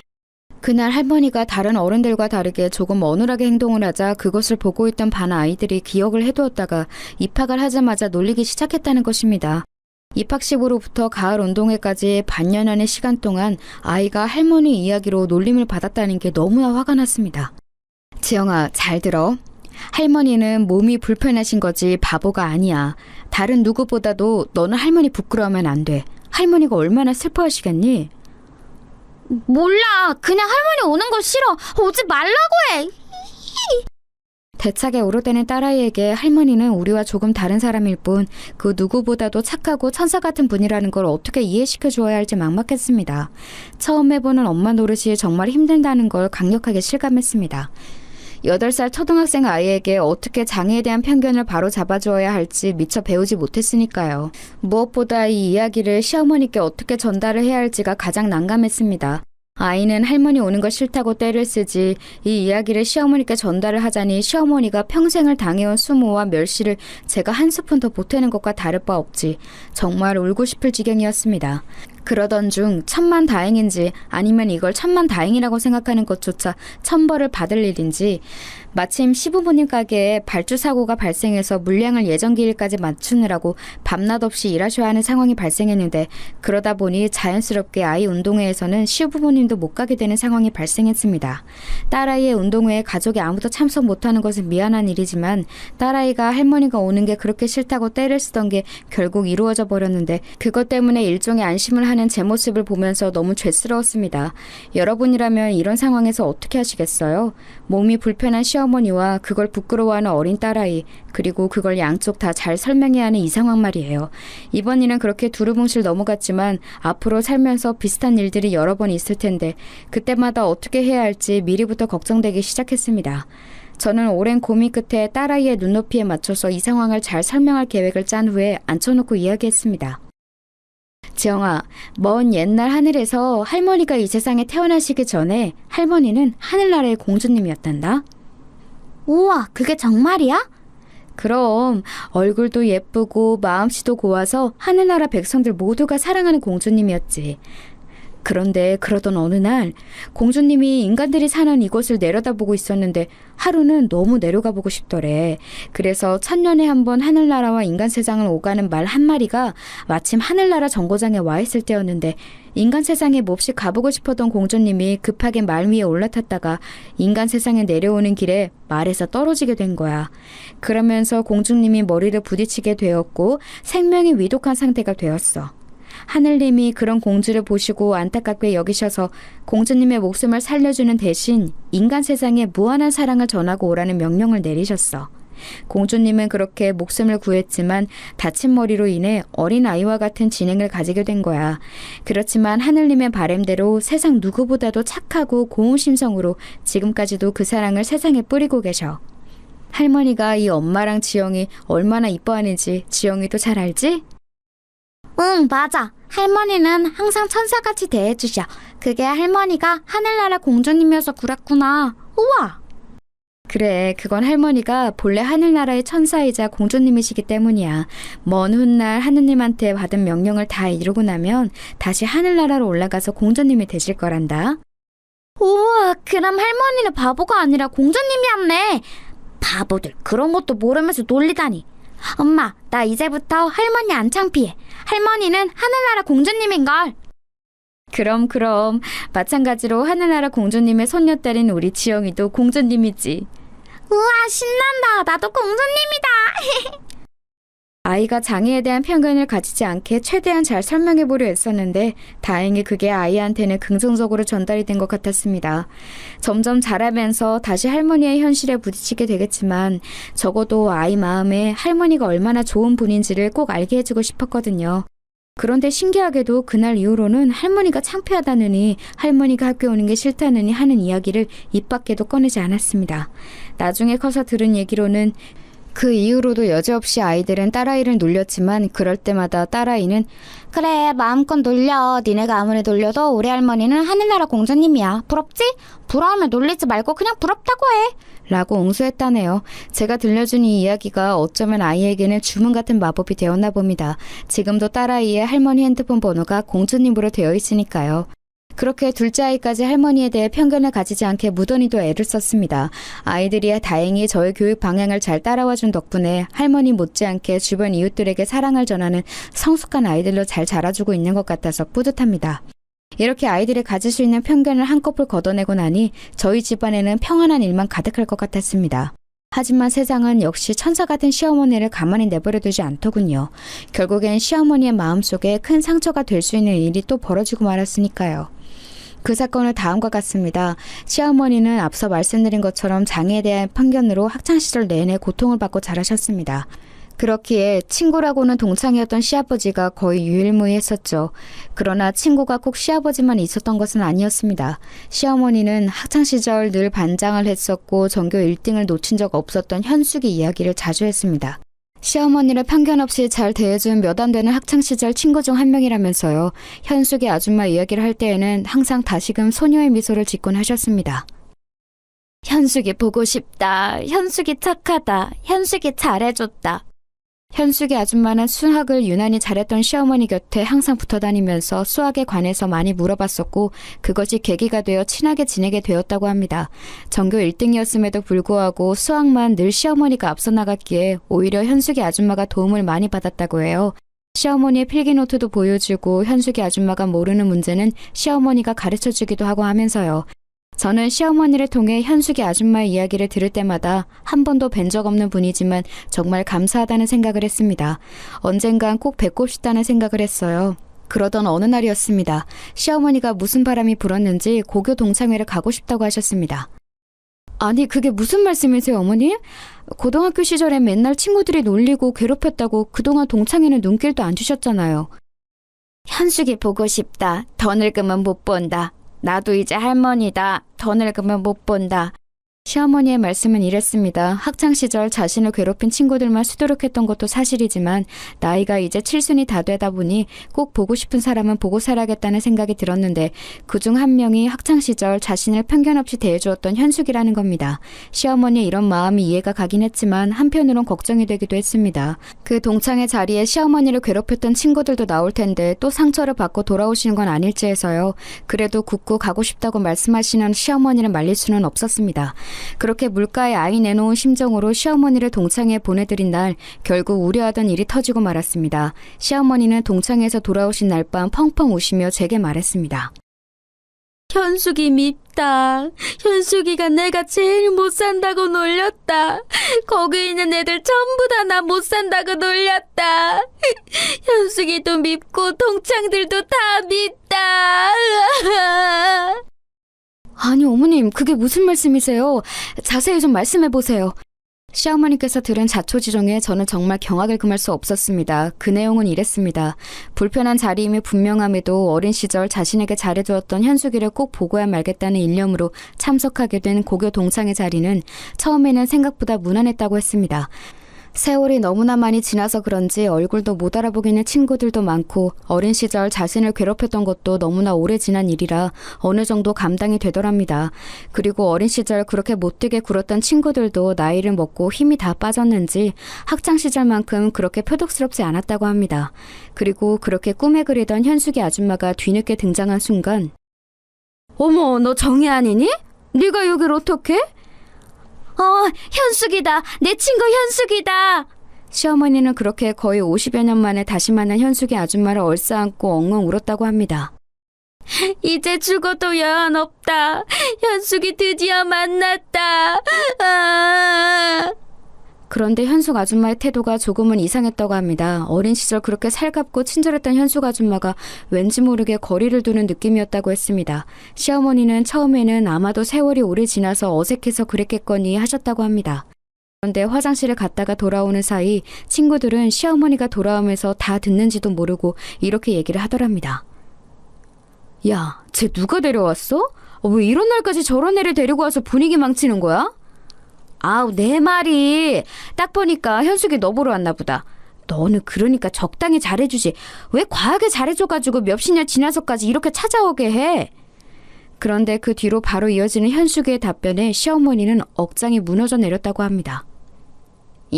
그날 할머니가 다른 어른들과 다르게 조금 어눌하게 행동을 하자 그것을 보고 있던 반 아이들이 기억을 해두었다가 입학을 하자마자 놀리기 시작했다는 것입니다. 입학식으로부터 가을 운동회까지 반년여의 시간 동안 아이가 할머니 이야기로 놀림을 받았다는 게 너무나 화가 났습니다. 지영아, 잘 들어. 할머니는 몸이 불편하신 거지 바보가 아니야. 다른 누구보다도 너는 할머니 부끄러워하면 안 돼. 할머니가 얼마나 슬퍼하시겠니? 몰라. 그냥 할머니 오는 거 싫어. 오지 말라고 해. 대차게 울어대는 딸아이에게 할머니는 우리와 조금 다른 사람일 뿐 그 누구보다도 착하고 천사 같은 분이라는 걸 어떻게 이해시켜 주어야 할지 막막했습니다. 처음 해보는 엄마 노릇이 정말 힘들다는 걸 강력하게 실감했습니다. 8살 초등학생 아이에게 어떻게 장애에 대한 편견을 바로 잡아주어야 할지 미처 배우지 못했으니까요. 무엇보다 이 이야기를 시어머니께 어떻게 전달을 해야 할지가 가장 난감했습니다. 아이는 할머니 오는 거 싫다고 떼를 쓰지 이 이야기를 시어머니께 전달을 하자니 시어머니가 평생을 당해온 수모와 멸시를 제가 한 스푼 더 보태는 것과 다를 바 없지. 정말 울고 싶을 지경이었습니다. 그러던 중 천만다행인지 아니면 이걸 천만다행이라고 생각하는 것조차 천벌을 받을 일인지 마침 시부모님 가게에 발주 사고가 발생해서 물량을 예정 기일까지 맞추느라고 밤낮 없이 일하셔야 하는 상황이 발생했는데 그러다 보니 자연스럽게 아이 운동회에서는 시부모님도 못 가게 되는 상황이 발생했습니다. 딸아이의 운동회에 가족이 아무도 참석 못하는 것은 미안한 일이지만 딸아이가 할머니가 오는 게 그렇게 싫다고 떼를 쓰던 게 결국 이루어져 버렸는데 그것 때문에 일종의 안심을 하는 제 모습을 보면서 너무 죄스러웠습니다. 여러분이라면 이런 상황에서 어떻게 하시겠어요? 몸이 불편한 시어머니와 그걸 부끄러워하는 어린 딸아이 그리고 그걸 양쪽 다 잘 설명해야 하는 이 상황 말이에요. 이번 일은 그렇게 두루뭉실 넘어갔지만 앞으로 살면서 비슷한 일들이 여러 번 있을 텐데 그때마다 어떻게 해야 할지 미리부터 걱정되기 시작했습니다. 저는 오랜 고민 끝에 딸아이의 눈높이에 맞춰서 이 상황을 잘 설명할 계획을 짠 후에 앉혀놓고 이야기했습니다. 지영아, 먼 옛날 하늘에서 할머니가 이 세상에 태어나시기 전에 할머니는 하늘나라의 공주님이었단다. 우와, 그게 정말이야? 그럼 얼굴도 예쁘고 마음씨도 고와서 하늘나라 백성들 모두가 사랑하는 공주님이었지. 그런데 그러던 어느 날 공주님이 인간들이 사는 이곳을 내려다보고 있었는데 하루는 너무 내려가 보고 싶더래. 그래서 천년에 한 번 하늘나라와 인간 세상을 오가는 말 한 마리가 마침 하늘나라 정거장에 와 있을 때였는데 인간 세상에 몹시 가보고 싶었던 공주님이 급하게 말 위에 올라탔다가 인간 세상에 내려오는 길에 말에서 떨어지게 된 거야. 그러면서 공주님이 머리를 부딪히게 되었고 생명이 위독한 상태가 되었어. 하늘님이 그런 공주를 보시고 안타깝게 여기셔서 공주님의 목숨을 살려주는 대신 인간 세상에 무한한 사랑을 전하고 오라는 명령을 내리셨어. 공주님은 그렇게 목숨을 구했지만 다친 머리로 인해 어린아이와 같은 지능을 가지게 된 거야. 그렇지만 하늘님의 바램대로 세상 누구보다도 착하고 고운 심성으로 지금까지도 그 사랑을 세상에 뿌리고 계셔. 할머니가 이 엄마랑 지영이 얼마나 이뻐하는지 지영이도 잘 알지? 응, 맞아. 할머니는 항상 천사같이 대해주셔. 그게 할머니가 하늘나라 공주님이어서 그랬구나. 우와! 그래, 그건 할머니가 본래 하늘나라의 천사이자 공주님이시기 때문이야. 먼 훗날 하느님한테 받은 명령을 다 이루고 나면 다시 하늘나라로 올라가서 공주님이 되실 거란다. 우와, 그럼 할머니는 바보가 아니라 공주님이었네. 바보들, 그런 것도 모르면서 놀리다니. 엄마, 나 이제부터 할머니 안 창피해. 할머니는 하늘나라 공주님인걸. 그럼 마찬가지로 하늘나라 공주님의 손녀딸인 우리 지영이도 공주님이지. 우와, 신난다. 나도 공주님이다. 아이가 장애에 대한 편견을 가지지 않게 최대한 잘 설명해보려 했었는데 다행히 그게 아이한테는 긍정적으로 전달이 된 것 같았습니다. 점점 자라면서 다시 할머니의 현실에 부딪히게 되겠지만 적어도 아이 마음에 할머니가 얼마나 좋은 분인지를 꼭 알게 해주고 싶었거든요. 그런데 신기하게도 그날 이후로는 할머니가 창피하다느니 할머니가 학교에 오는 게 싫다느니 하는 이야기를 입 밖에도 꺼내지 않았습니다. 나중에 커서 들은 얘기로는 그 이후로도 여지없이 아이들은 딸아이를 놀렸지만 그럴 때마다 딸아이는 그래, 마음껏 놀려. 니네가 아무리 놀려도 우리 할머니는 하늘나라 공주님이야. 부럽지? 부러우면 놀리지 말고 그냥 부럽다고 해. 라고 옹수했다네요. 제가 들려준 이 이야기가 어쩌면 아이에게는 주문 같은 마법이 되었나 봅니다. 지금도 딸아이의 할머니 핸드폰 번호가 공주님으로 되어 있으니까요. 그렇게 둘째 아이까지 할머니에 대해 편견을 가지지 않게 무던히도 애를 썼습니다. 아이들이 다행히 저의 교육 방향을 잘 따라와준 덕분에 할머니 못지않게 주변 이웃들에게 사랑을 전하는 성숙한 아이들로 잘 자라주고 있는 것 같아서 뿌듯합니다. 이렇게 아이들이 가질 수 있는 편견을 한꺼풀 걷어내고 나니 저희 집안에는 평안한 일만 가득할 것 같았습니다. 하지만 세상은 역시 천사 같은 시어머니를 가만히 내버려두지 않더군요. 결국엔 시어머니의 마음속에 큰 상처가 될 수 있는 일이 또 벌어지고 말았으니까요. 그 사건은 다음과 같습니다. 시어머니는 앞서 말씀드린 것처럼 장애에 대한 편견으로 학창시절 내내 고통을 받고 자라셨습니다. 그렇기에 친구라고는 동창이었던 시아버지가 거의 유일무이했었죠. 그러나 친구가 꼭 시아버지만 있었던 것은 아니었습니다. 시어머니는 학창시절 늘 반장을 했었고 전교 1등을 놓친 적 없었던 현숙이 이야기를 자주 했습니다. 시어머니를 편견 없이 잘 대해준 몇 안 되는 학창시절 친구 중 한 명이라면서요. 현숙이 아줌마 이야기를 할 때에는 항상 다시금 소녀의 미소를 짓곤 하셨습니다. 현숙이 보고 싶다. 현숙이 착하다. 현숙이 잘해줬다. 현숙이 아줌마는 수학을 유난히 잘했던 시어머니 곁에 항상 붙어 다니면서 수학에 관해서 많이 물어봤었고 그것이 계기가 되어 친하게 지내게 되었다고 합니다. 전교 1등이었음에도 불구하고 수학만 늘 시어머니가 앞서 나갔기에 오히려 현숙이 아줌마가 도움을 많이 받았다고 해요. 시어머니의 필기노트도 보여주고 현숙이 아줌마가 모르는 문제는 시어머니가 가르쳐주기도 하고 하면서요. 저는 시어머니를 통해 현숙이 아줌마의 이야기를 들을 때마다 한 번도 뵌 적 없는 분이지만 정말 감사하다는 생각을 했습니다. 언젠간 꼭 뵙고 싶다는 생각을 했어요. 그러던 어느 날이었습니다. 시어머니가 무슨 바람이 불었는지 고교 동창회를 가고 싶다고 하셨습니다. 아니 그게 무슨 말씀이세요 어머님? 고등학교 시절에 맨날 친구들이 놀리고 괴롭혔다고 그동안 동창회는 눈길도 안 주셨잖아요. 현숙이 보고 싶다. 더 늙으면 못 본다. 나도 이제 할머니다. 더 늙으면 못 본다. 시어머니의 말씀은 이랬습니다. 학창시절 자신을 괴롭힌 친구들만 수두룩했던 것도 사실이지만 나이가 이제 칠순이 다 되다 보니 꼭 보고 싶은 사람은 보고 살아야겠다는 생각이 들었는데 그중 한 명이 학창시절 자신을 편견 없이 대해주었던 현숙이라는 겁니다. 시어머니의 이런 마음이 이해가 가긴 했지만 한편으론 걱정이 되기도 했습니다. 그 동창회 자리에 시어머니를 괴롭혔던 친구들도 나올 텐데 또 상처를 받고 돌아오시는 건 아닐지 해서요. 그래도 굳고 가고 싶다고 말씀하시는 시어머니를 말릴 수는 없었습니다. 그렇게 물가에 아이 내놓은 심정으로 시어머니를 동창회에 보내드린 날 결국 우려하던 일이 터지고 말았습니다. 시어머니는 동창회에서 돌아오신 날 밤 펑펑 우시며 제게 말했습니다. 현숙이 밉다. 현숙이가 내가 제일 못 산다고 놀렸다. 거기 있는 애들 전부 다 나 못 산다고 놀렸다. 현숙이도 밉고 동창들도 다 밉다. 아니 어머님 그게 무슨 말씀이세요? 자세히 좀 말씀해보세요. 시어머니께서 들은 자초지종에 저는 정말 경악을 금할 수 없었습니다. 그 내용은 이랬습니다. 불편한 자리임이 분명함에도 어린 시절 자신에게 잘해주었던 현숙이를 꼭 보고야 말겠다는 일념으로 참석하게 된 고교 동창회 자리는 처음에는 생각보다 무난했다고 했습니다. 세월이 너무나 많이 지나서 그런지 얼굴도 못 알아보기는 친구들도 많고 어린 시절 자신을 괴롭혔던 것도 너무나 오래 지난 일이라 어느 정도 감당이 되더랍니다. 그리고 어린 시절 그렇게 못되게 굴었던 친구들도 나이를 먹고 힘이 다 빠졌는지 학창시절만큼 그렇게 표독스럽지 않았다고 합니다. 그리고 그렇게 꿈에 그리던 현숙이 아줌마가 뒤늦게 등장한 순간 어머 너 정혜 아니니? 네가 여길 어떻게? 현숙이다. 내 친구 현숙이다. 시어머니는 그렇게 거의 50여 년 만에 다시 만난 현숙이 아줌마를 얼싸안고 엉엉 울었다고 합니다. 이제 죽어도 여한 없다. 현숙이 드디어 만났다. 그런데 현숙 아줌마의 태도가 조금은 이상했다고 합니다. 어린 시절 그렇게 살갑고 친절했던 현숙 아줌마가 왠지 모르게 거리를 두는 느낌이었다고 했습니다. 시어머니는 처음에는 아마도 세월이 오래 지나서 어색해서 그랬겠거니 하셨다고 합니다. 그런데 화장실을 갔다가 돌아오는 사이 친구들은 시어머니가 돌아오면서 다 듣는지도 모르고 이렇게 얘기를 하더랍니다. 야, 쟤 누가 데려왔어? 왜 이런 날까지 저런 애를 데리고 와서 분위기 망치는 거야? 아우, 내 말이. 딱 보니까 현숙이 너 보러 왔나 보다. 너는 그러니까 적당히 잘해주지. 왜 과하게 잘해줘가지고 몇십 년 지나서까지 이렇게 찾아오게 해? 그런데 그 뒤로 바로 이어지는 현숙이의 답변에 시어머니는 억장이 무너져 내렸다고 합니다.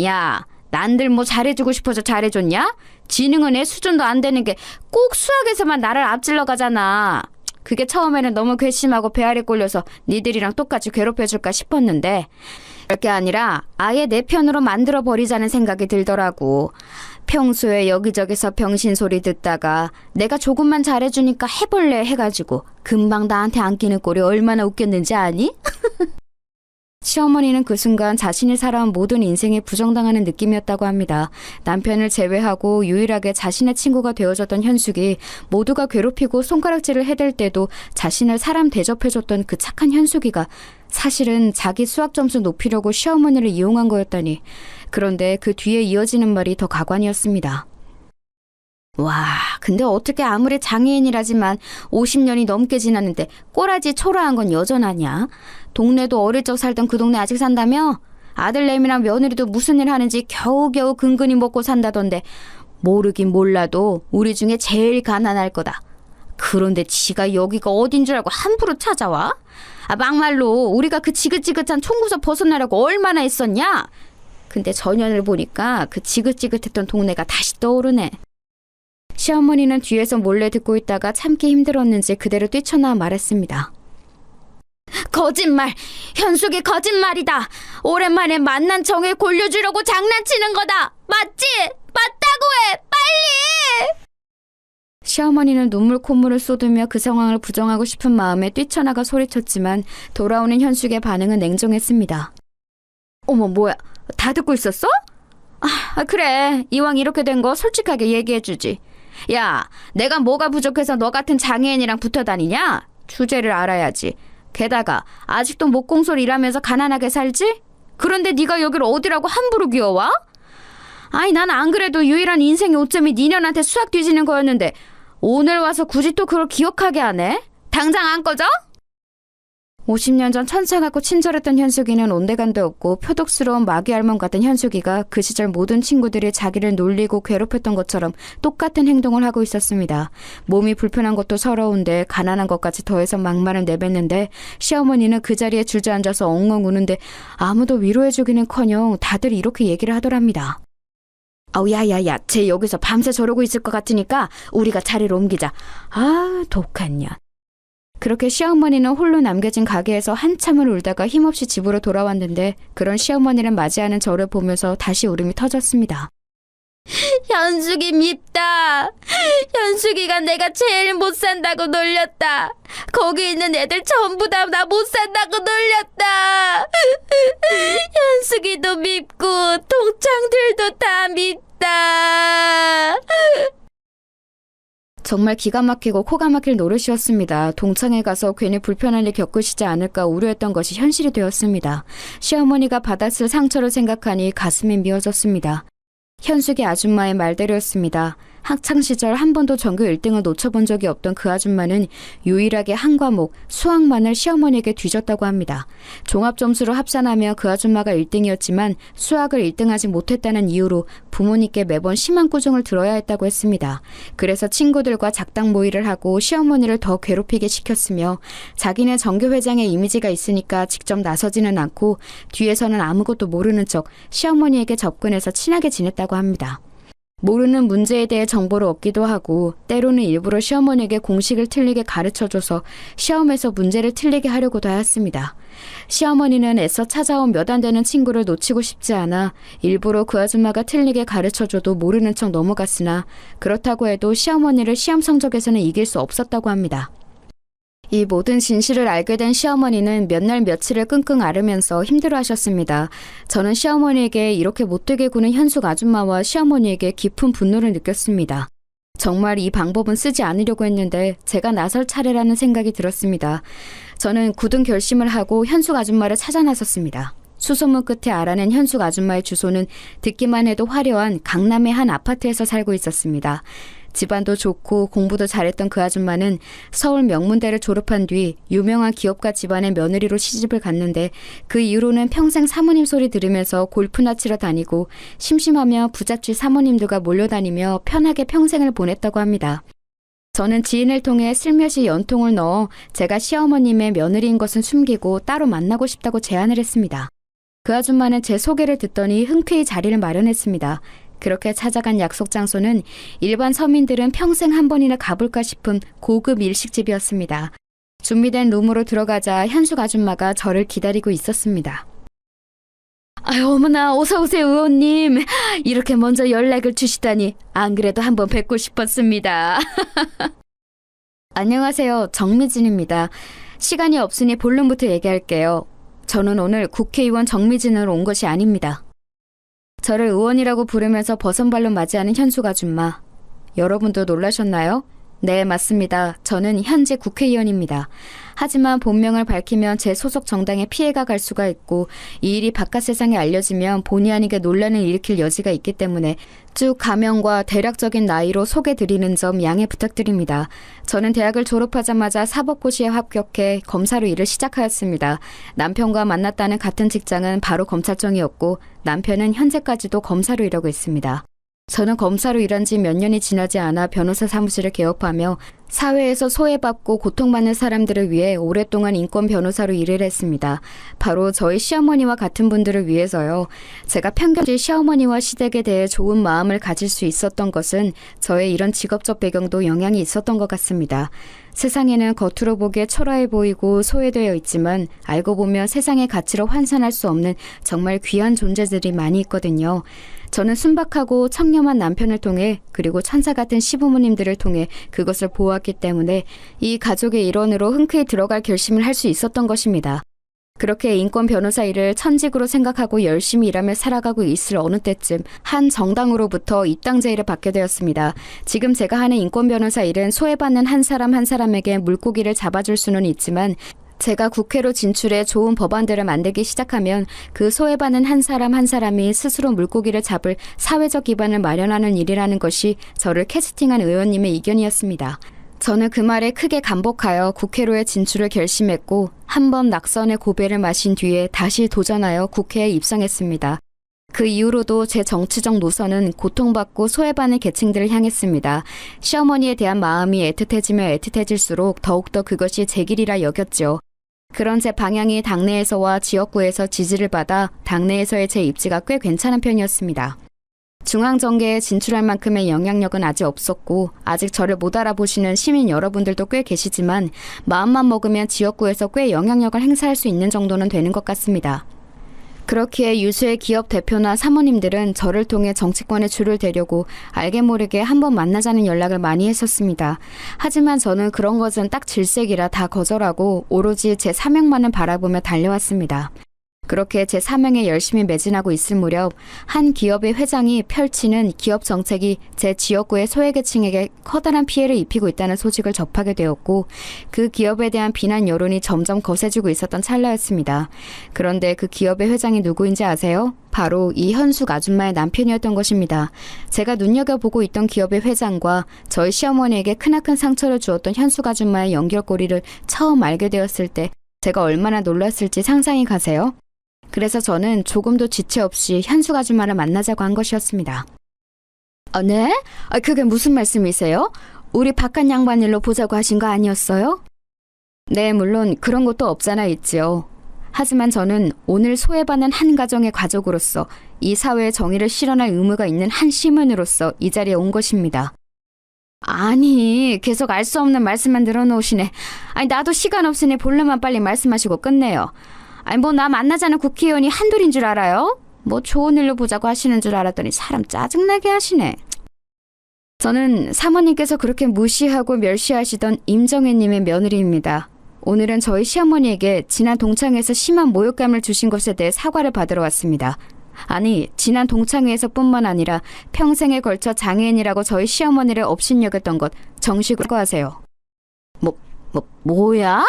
야, 난들 뭐 잘해주고 싶어서 잘해줬냐? 지능은 애 수준도 안 되는 게 꼭 수학에서만 나를 앞질러 가잖아. 그게 처음에는 너무 괘씸하고 배알이 꼴려서 니들이랑 똑같이 괴롭혀줄까 싶었는데 그게 아니라 아예 내 편으로 만들어버리자는 생각이 들더라고. 평소에 여기저기서 병신 소리 듣다가 내가 조금만 잘해주니까 해볼래 해가지고 금방 나한테 안기는 꼴이 얼마나 웃겼는지 아니? 시어머니는 그 순간 자신이 살아온 모든 인생에 부정당하는 느낌이었다고 합니다. 남편을 제외하고 유일하게 자신의 친구가 되어줬던 현숙이 모두가 괴롭히고 손가락질을 해댈 때도 자신을 사람 대접해줬던 그 착한 현숙이가 사실은 자기 수학 점수 높이려고 시어머니를 이용한 거였다니. 그런데 그 뒤에 이어지는 말이 더 가관이었습니다. 와, 근데 어떻게 아무리 장애인이라지만 50년이 넘게 지났는데 꼬라지 초라한 건 여전하냐? 동네도 어릴 적 살던 그 동네 아직 산다며? 아들내미랑 며느리도 무슨 일 하는지 겨우겨우 근근히 먹고 산다던데 모르긴 몰라도 우리 중에 제일 가난할 거다. 그런데 지가 여기가 어딘 줄 알고 함부로 찾아와? 아, 막말로 우리가 그 지긋지긋한 총구석 벗어나려고 얼마나 했었냐? 근데 전연을 보니까 그 지긋지긋했던 동네가 다시 떠오르네. 시어머니는 뒤에서 몰래 듣고 있다가 참기 힘들었는지 그대로 뛰쳐나와 말했습니다. 거짓말! 현숙이 거짓말이다! 오랜만에 만난 정을 골려주려고 장난치는 거다! 맞지? 맞다고 해! 빨리! 시어머니는 눈물 콧물을 쏟으며 그 상황을 부정하고 싶은 마음에 뛰쳐나가 소리쳤지만 돌아오는 현숙의 반응은 냉정했습니다. 어머, 뭐야? 다 듣고 있었어? 그래. 이왕 이렇게 된 거 솔직하게 얘기해주지. 야, 내가 뭐가 부족해서 너 같은 장애인이랑 붙어 다니냐? 주제를 알아야지. 게다가 아직도 목공소리 일하면서 가난하게 살지? 그런데 네가 여기를 어디라고 함부로 기어와? 아니, 난 안 그래도 유일한 인생의 오점이 니년한테 수학 뒤지는 거였는데 오늘 와서 굳이 또 그걸 기억하게 하네? 당장 안 꺼져? 50년 전 천상하고 친절했던 현숙이는 온데간데 없고 표독스러운 마귀 할멈 같은 현숙이가 그 시절 모든 친구들이 자기를 놀리고 괴롭혔던 것처럼 똑같은 행동을 하고 있었습니다. 몸이 불편한 것도 서러운데 가난한 것까지 더해서 막말을 내뱉는데 시어머니는 그 자리에 주저앉아서 엉엉 우는데 아무도 위로해주기는커녕 다들 이렇게 얘기를 하더랍니다. 아우, 야야야, 쟤 여기서 밤새 저러고 있을 것 같으니까 우리가 자리를 옮기자. 아, 독한 년. 그렇게 시어머니는 홀로 남겨진 가게에서 한참을 울다가 힘없이 집으로 돌아왔는데 그런 시어머니를 맞이하는 저를 보면서 다시 울음이 터졌습니다. 현숙이 밉다. 현숙이가 내가 제일 못 산다고 놀렸다. 거기 있는 애들 전부 다 나 못 산다고 놀렸다. 현숙이도 밉고 동창들도 다 밉다. 정말 기가 막히고 코가 막힐 노릇이었습니다. 동창회 가서 괜히 불편한 일 겪으시지 않을까 우려했던 것이 현실이 되었습니다. 시어머니가 받았을 상처를 생각하니 가슴이 미어졌습니다. 현숙이 아줌마의 말대로였습니다. 학창시절 한 번도 전교 1등을 놓쳐본 적이 없던 그 아줌마는 유일하게 한 과목, 수학만을 시어머니에게 뒤졌다고 합니다. 종합점수로 합산하며 그 아줌마가 1등이었지만 수학을 1등하지 못했다는 이유로 부모님께 매번 심한 꾸중을 들어야 했다고 했습니다. 그래서 친구들과 작당 모의를 하고 시어머니를 더 괴롭히게 시켰으며 자기는 전교회장의 이미지가 있으니까 직접 나서지는 않고 뒤에서는 아무것도 모르는 척 시어머니에게 접근해서 친하게 지냈다고 합니다. 모르는 문제에 대해 정보를 얻기도 하고 때로는 일부러 시어머니에게 공식을 틀리게 가르쳐줘서 시험에서 문제를 틀리게 하려고도 하였습니다. 시어머니는 애써 찾아온 몇 안 되는 친구를 놓치고 싶지 않아 일부러 그 아줌마가 틀리게 가르쳐줘도 모르는 척 넘어갔으나 그렇다고 해도 시어머니를 시험 성적에서는 이길 수 없었다고 합니다. 이 모든 진실을 알게 된 시어머니는 몇 날 며칠을 끙끙 앓으면서 힘들어하셨습니다. 저는 시어머니에게 이렇게 못되게 구는 현숙 아줌마와 시어머니에게 깊은 분노를 느꼈습니다. 정말 이 방법은 쓰지 않으려고 했는데 제가 나설 차례라는 생각이 들었습니다. 저는 굳은 결심을 하고 현숙 아줌마를 찾아 나섰습니다. 수소문 끝에 알아낸 현숙 아줌마의 주소는 듣기만 해도 화려한 강남의 한 아파트에서 살고 있었습니다. 집안도 좋고 공부도 잘했던 그 아줌마는 서울 명문대를 졸업한 뒤 유명한 기업가 집안의 며느리로 시집을 갔는데 그 이후로는 평생 사모님 소리 들으면서 골프나 치러 다니고 심심하며 부잣집 사모님들과 몰려다니며 편하게 평생을 보냈다고 합니다. 저는 지인을 통해 슬며시 연통을 넣어 제가 시어머님의 며느리인 것은 숨기고 따로 만나고 싶다고 제안을 했습니다. 그 아줌마는 제 소개를 듣더니 흔쾌히 자리를 마련했습니다. 그렇게 찾아간 약속 장소는 일반 서민들은 평생 한 번이나 가볼까 싶은 고급 일식집이었습니다. 준비된 룸으로 들어가자 현숙 아줌마가 저를 기다리고 있었습니다. 아유, 어머나, 어서오세요, 의원님. 이렇게 먼저 연락을 주시다니, 안 그래도 한번 뵙고 싶었습니다. 안녕하세요, 정미진입니다. 시간이 없으니 본론부터 얘기할게요. 저는 오늘 국회의원 정미진으로 온 것이 아닙니다. 저를 의원이라고 부르면서 버선발로 맞이하는 현숙 아줌마. 여러분도 놀라셨나요? 네, 맞습니다. 저는 현재 국회의원입니다. 하지만 본명을 밝히면 제 소속 정당에 피해가 갈 수가 있고 이 일이 바깥 세상에 알려지면 본의 아니게 논란을 일으킬 여지가 있기 때문에 쭉 가명과 대략적인 나이로 소개드리는 점 양해 부탁드립니다. 저는 대학을 졸업하자마자 사법고시에 합격해 검사로 일을 시작하였습니다. 남편과 만났다는 같은 직장은 바로 검찰청이었고 남편은 현재까지도 검사로 일하고 있습니다. 저는 검사로 일한 지 몇 년이 지나지 않아 변호사 사무실을 개업하며 사회에서 소외받고 고통받는 사람들을 위해 오랫동안 인권 변호사로 일을 했습니다. 바로 저희 시어머니와 같은 분들을 위해서요. 제가 편견질 시어머니와 시댁에 대해 좋은 마음을 가질 수 있었던 것은 저의 이런 직업적 배경도 영향이 있었던 것 같습니다. 세상에는 겉으로 보기에 초라해 보이고 소외되어 있지만 알고 보면 세상의 가치로 환산할 수 없는 정말 귀한 존재들이 많이 있거든요. 저는 순박하고 청렴한 남편을 통해 그리고 천사 같은 시부모님들을 통해 그것을 보았기 때문에 이 가족의 일원으로 흔쾌히 들어갈 결심을 할 수 있었던 것입니다. 그렇게 인권 변호사 일을 천직으로 생각하고 열심히 일하며 살아가고 있을 어느 때쯤 한 정당으로부터 입당 제의를 받게 되었습니다. 지금 제가 하는 인권 변호사 일은 소외받는 한 사람 한 사람에게 물고기를 잡아줄 수는 있지만 제가 국회로 진출해 좋은 법안들을 만들기 시작하면 그 소외받는 한 사람 한 사람이 스스로 물고기를 잡을 사회적 기반을 마련하는 일이라는 것이 저를 캐스팅한 의원님의 의견이었습니다. 저는 그 말에 크게 감복하여 국회로의 진출을 결심했고 한 번 낙선의 고배를 마신 뒤에 다시 도전하여 국회에 입성했습니다. 그 이후로도 제 정치적 노선은 고통받고 소외받는 계층들을 향했습니다. 시어머니에 대한 마음이 애틋해지면 애틋해질수록 더욱더 그것이 제 길이라 여겼죠. 그런 제 방향이 당내에서와 지역구에서 지지를 받아 당내에서의 제 입지가 꽤 괜찮은 편이었습니다. 중앙정계에 진출할 만큼의 영향력은 아직 없었고 아직 저를 못 알아보시는 시민 여러분들도 꽤 계시지만 마음만 먹으면 지역구에서 꽤 영향력을 행사할 수 있는 정도는 되는 것 같습니다. 그렇기에 유수의 기업 대표나 사모님들은 저를 통해 정치권에 줄을 대려고 알게 모르게 한번 만나자는 연락을 많이 했었습니다. 하지만 저는 그런 것은 딱 질색이라 다 거절하고 오로지 제 사명만을 바라보며 달려왔습니다. 그렇게 제 사명에 열심히 매진하고 있을 무렵 한 기업의 회장이 펼치는 기업 정책이 제 지역구의 소외계층에게 커다란 피해를 입히고 있다는 소식을 접하게 되었고 그 기업에 대한 비난 여론이 점점 거세지고 있었던 찰나였습니다. 그런데 그 기업의 회장이 누구인지 아세요? 바로 이 현숙 아줌마의 남편이었던 것입니다. 제가 눈여겨보고 있던 기업의 회장과 저희 시어머니에게 크나큰 상처를 주었던 현숙 아줌마의 연결고리를 처음 알게 되었을 때 제가 얼마나 놀랐을지 상상이 가세요? 그래서 저는 조금도 지체 없이 현숙 아줌마를 만나자고 한 것이었습니다. 네? 그게 무슨 말씀이세요? 우리 바깥 양반 일로 보자고 하신 거 아니었어요? 네, 물론 그런 것도 없잖아 있지요. 하지만 저는 오늘 소외받는 한 가정의 가족으로서 이 사회의 정의를 실현할 의무가 있는 한 시민으로서 이 자리에 온 것입니다. 아니, 계속 알 수 없는 말씀만 늘어놓으시네. 나도 시간 없으니 본론만 빨리 말씀하시고 끝내요. 나 만나자는 국회의원이 한둘인 줄 알아요? 좋은 일로 보자고 하시는 줄 알았더니 사람 짜증나게 하시네. 저는 사모님께서 그렇게 무시하고 멸시하시던 임정혜님의 며느리입니다. 오늘은 저희 시어머니에게 지난 동창회에서 심한 모욕감을 주신 것에 대해 사과를 받으러 왔습니다. 아니, 지난 동창회에서뿐만 아니라 평생에 걸쳐 장애인이라고 저희 시어머니를 업신여겼던 것 정식으로 사과하세요. 뭐야?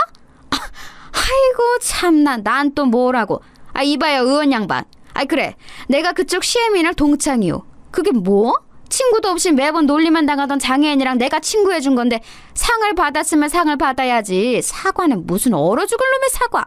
아이고 참나, 난 또 뭐라고. 이봐요 의원 양반. 그래, 내가 그쪽 시애민을 동창이요. 그게 뭐? 친구도 없이 매번 놀리만 당하던 장애인이랑 내가 친구해준 건데 상을 받았으면 상을 받아야지. 사과는 무슨 얼어 죽을 놈의 사과.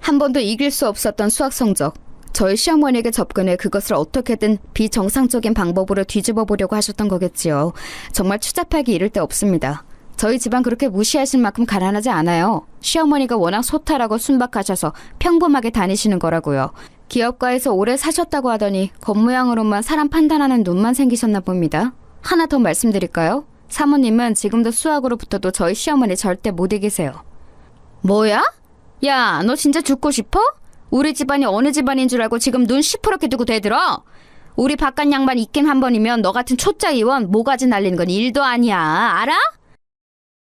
한 번도 이길 수 없었던 수학 성적. 저희 시어머니에게 접근해 그것을 어떻게든 비정상적인 방법으로 뒤집어 보려고 하셨던 거겠지요. 정말 추잡하기 이를 데 없습니다. 저희 집안 그렇게 무시하실 만큼 가난하지 않아요. 시어머니가 워낙 소탈하고 순박하셔서 평범하게 다니시는 거라고요. 기업가에서 오래 사셨다고 하더니 겉모양으로만 사람 판단하는 눈만 생기셨나 봅니다. 하나 더 말씀드릴까요? 사모님은 지금도 수학으로 붙어도 저희 시어머니 절대 못 이기세요. 뭐야? 야, 너 진짜 죽고 싶어? 우리 집안이 어느 집안인 줄 알고 지금 눈 시퍼렇게 두고 대들어? 우리 바깥 양반 있긴 한 번이면 너 같은 초짜 의원 모가지 날리는 건 일도 아니야. 알아?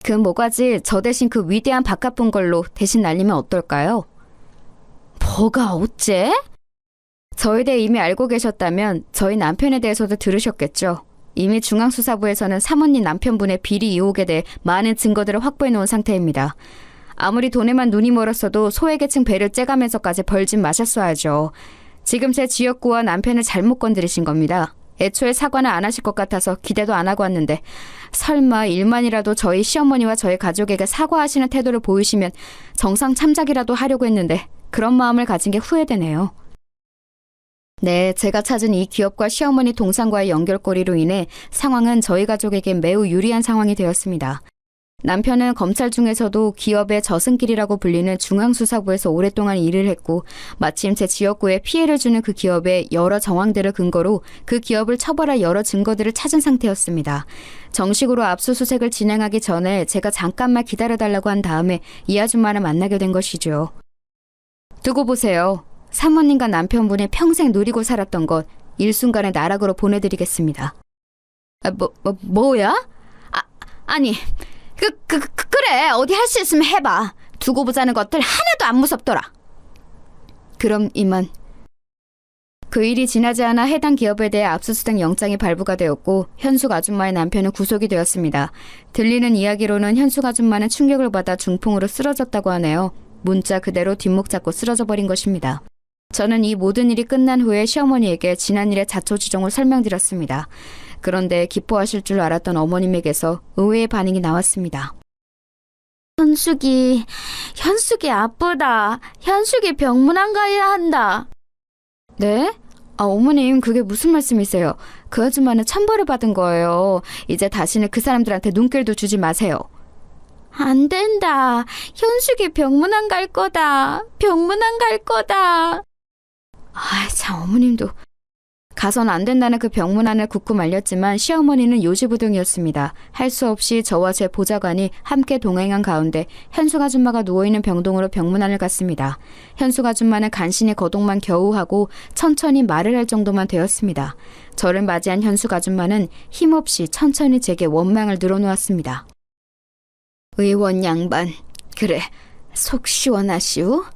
그 모가지 저 대신 그 위대한 바깥 걸로 대신 날리면 어떨까요? 뭐가 어째? 저에 대해 이미 알고 계셨다면 저희 남편에 대해서도 들으셨겠죠. 이미 중앙수사부에서는 사모님 남편분의 비리 의혹에 대해 많은 증거들을 확보해 놓은 상태입니다. 아무리 돈에만 눈이 멀었어도 소외계층 배를 째가면서까지 벌진 마셨어야죠. 지금 제 지역구와 남편을 잘못 건드리신 겁니다. 애초에 사과는 안 하실 것 같아서 기대도 안 하고 왔는데 설마 일만이라도 저희 시어머니와 저희 가족에게 사과하시는 태도를 보이시면 정상 참작이라도 하려고 했는데 그런 마음을 가진 게 후회되네요. 네, 제가 찾은 이 기업과 시어머니 동상과의 연결고리로 인해 상황은 저희 가족에게 매우 유리한 상황이 되었습니다. 남편은 검찰 중에서도 기업의 저승길이라고 불리는 중앙수사부에서 오랫동안 일을 했고 마침 제 지역구에 피해를 주는 그 기업의 여러 정황들을 근거로 그 기업을 처벌할 여러 증거들을 찾은 상태였습니다. 정식으로 압수수색을 진행하기 전에 제가 잠깐만 기다려달라고 한 다음에 이 아줌마를 만나게 된 것이죠. 두고 보세요. 사모님과 남편분이 평생 누리고 살았던 것 일순간에 나락으로 보내드리겠습니다. 뭐야? 아니... 그래. 어디 할 수 있으면 해봐. 두고 보자는 것들 하나도 안 무섭더라. 그럼 이만. 그 일이 지나지 않아 해당 기업에 대해 압수수색 영장이 발부가 되었고 현숙 아줌마의 남편은 구속이 되었습니다. 들리는 이야기로는 현숙 아줌마는 충격을 받아 중풍으로 쓰러졌다고 하네요. 문자 그대로 뒷목 잡고 쓰러져 버린 것입니다. 저는 이 모든 일이 끝난 후에 시어머니에게 지난 일의 자초지종을 설명드렸습니다. 그런데 기뻐하실 줄 알았던 어머님에게서 의외의 반응이 나왔습니다. 현숙이 아프다. 현숙이 병문안 가야 한다. 네? 어머님 그게 무슨 말씀이세요? 그 아줌마는 천벌을 받은 거예요. 이제 다시는 그 사람들한테 눈길도 주지 마세요. 안 된다. 현숙이 병문안 갈 거다. 병문안 갈 거다. 참 어머님도... 가선 안 된다는 그 병문안을 굳고 말렸지만 시어머니는 요지부동이었습니다. 할 수 없이 저와 제 보좌관이 함께 동행한 가운데 현숙 아줌마가 누워있는 병동으로 병문안을 갔습니다. 현숙 아줌마는 간신히 거동만 겨우 하고 천천히 말을 할 정도만 되었습니다. 저를 맞이한 현숙 아줌마는 힘없이 천천히 제게 원망을 늘어놓았습니다. 의원 양반, 그래, 속 시원하시오?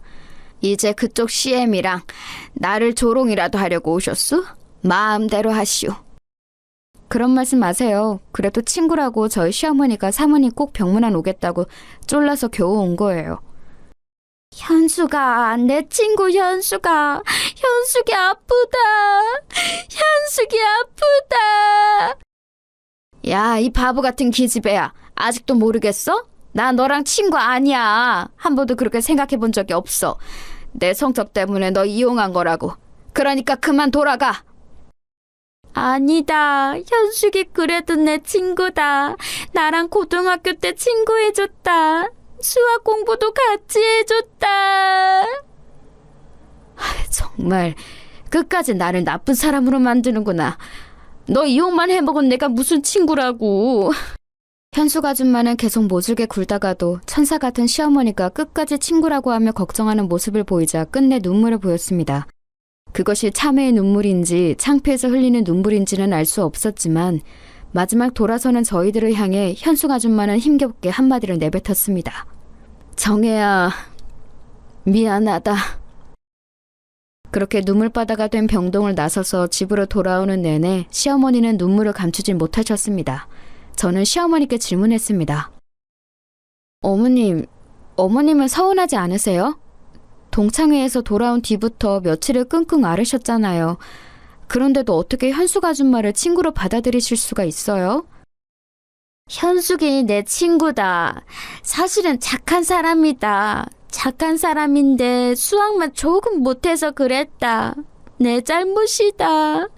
이제 그쪽 CM이랑 나를 조롱이라도 하려고 오셨소? 마음대로 하시오. 그런 말씀 마세요. 그래도 친구라고 저희 시어머니가 사모님 꼭 병문안 오겠다고 쫄라서 겨우 온 거예요. 현숙아, 내 친구 현숙아. 현숙이 아프다. 현숙이 아프다. 야, 이 바보 같은 기집애야. 아직도 모르겠어? 나 너랑 친구 아니야. 한 번도 그렇게 생각해 본 적이 없어. 내 성적 때문에 너 이용한 거라고. 그러니까 그만 돌아가. 아니다. 현숙이 그래도 내 친구다. 나랑 고등학교 때 친구해줬다. 수학 공부도 같이 해줬다. 정말 끝까지 나를 나쁜 사람으로 만드는구나. 너 이용만 해먹은 내가 무슨 친구라고. 현숙 아줌마는 계속 모질게 굴다가도 천사 같은 시어머니가 끝까지 친구라고 하며 걱정하는 모습을 보이자 끝내 눈물을 보였습니다. 그것이 참회의 눈물인지 창피해서 흘리는 눈물인지는 알 수 없었지만 마지막 돌아서는 저희들을 향해 현숙 아줌마는 힘겹게 한마디를 내뱉었습니다. 정혜야, 미안하다. 그렇게 눈물바다가 된 병동을 나서서 집으로 돌아오는 내내 시어머니는 눈물을 감추지 못하셨습니다. 저는 시어머니께 질문했습니다. 어머님은 서운하지 않으세요? 동창회에서 돌아온 뒤부터 며칠을 끙끙 앓으셨잖아요. 그런데도 어떻게 현숙 아줌마를 친구로 받아들이실 수가 있어요? 현숙이 내 친구다. 사실은 착한 사람이다. 착한 사람인데 수학만 조금 못해서 그랬다. 내 잘못이다.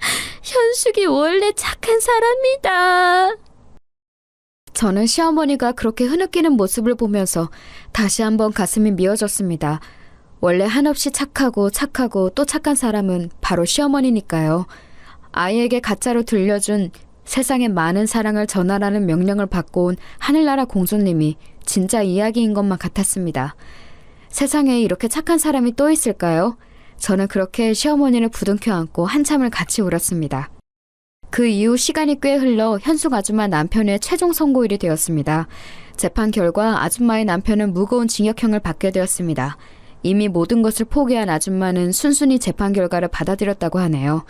현숙이 원래 착한 사람이다. 저는 시어머니가 그렇게 흐느끼는 모습을 보면서 다시 한번 가슴이 미어졌습니다. 원래 한없이 착하고 또 착한 사람은 바로 시어머니니까요. 아이에게 가짜로 들려준 세상에 많은 사랑을 전하라는 명령을 받고 온 하늘나라 공주님이 진짜 이야기인 것만 같았습니다. 세상에 이렇게 착한 사람이 또 있을까요? 저는 그렇게 시어머니를 부둥켜 안고 한참을 같이 울었습니다. 그 이후 시간이 꽤 흘러 현숙 아줌마 남편의 최종 선고일이 되었습니다. 재판 결과 아줌마의 남편은 무거운 징역형을 받게 되었습니다. 이미 모든 것을 포기한 아줌마는 순순히 재판 결과를 받아들였다고 하네요.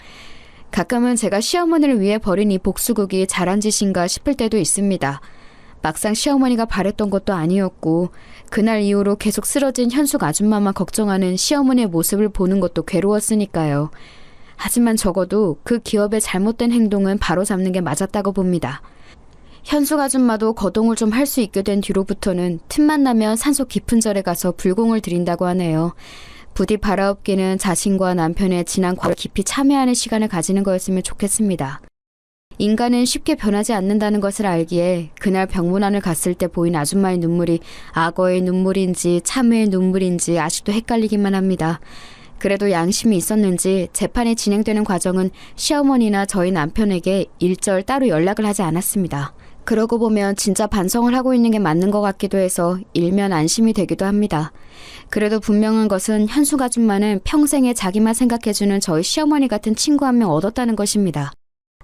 가끔은 제가 시어머니를 위해 벌인 이 복수극이 잘한 짓인가 싶을 때도 있습니다. 막상 시어머니가 바랬던 것도 아니었고 그날 이후로 계속 쓰러진 현숙 아줌마만 걱정하는 시어머니의 모습을 보는 것도 괴로웠으니까요. 하지만 적어도 그 기업의 잘못된 행동은 바로잡는 게 맞았다고 봅니다. 현숙 아줌마도 거동을 좀 할 수 있게 된 뒤로부터는 틈만 나면 산속 깊은 절에 가서 불공을 드린다고 하네요. 부디 바라옵기는 자신과 남편의 지난 과거를 깊이 참회하는 시간을 가지는 거였으면 좋겠습니다. 인간은 쉽게 변하지 않는다는 것을 알기에 그날 병문안을 갔을 때 보인 아줌마의 눈물이 악어의 눈물인지 참회의 눈물인지 아직도 헷갈리기만 합니다. 그래도 양심이 있었는지 재판이 진행되는 과정은 시어머니나 저희 남편에게 일절 따로 연락을 하지 않았습니다. 그러고 보면 진짜 반성을 하고 있는 게 맞는 것 같기도 해서 일면 안심이 되기도 합니다. 그래도 분명한 것은 현숙 아줌마는 평생에 자기만 생각해주는 저희 시어머니 같은 친구 한 명 얻었다는 것입니다.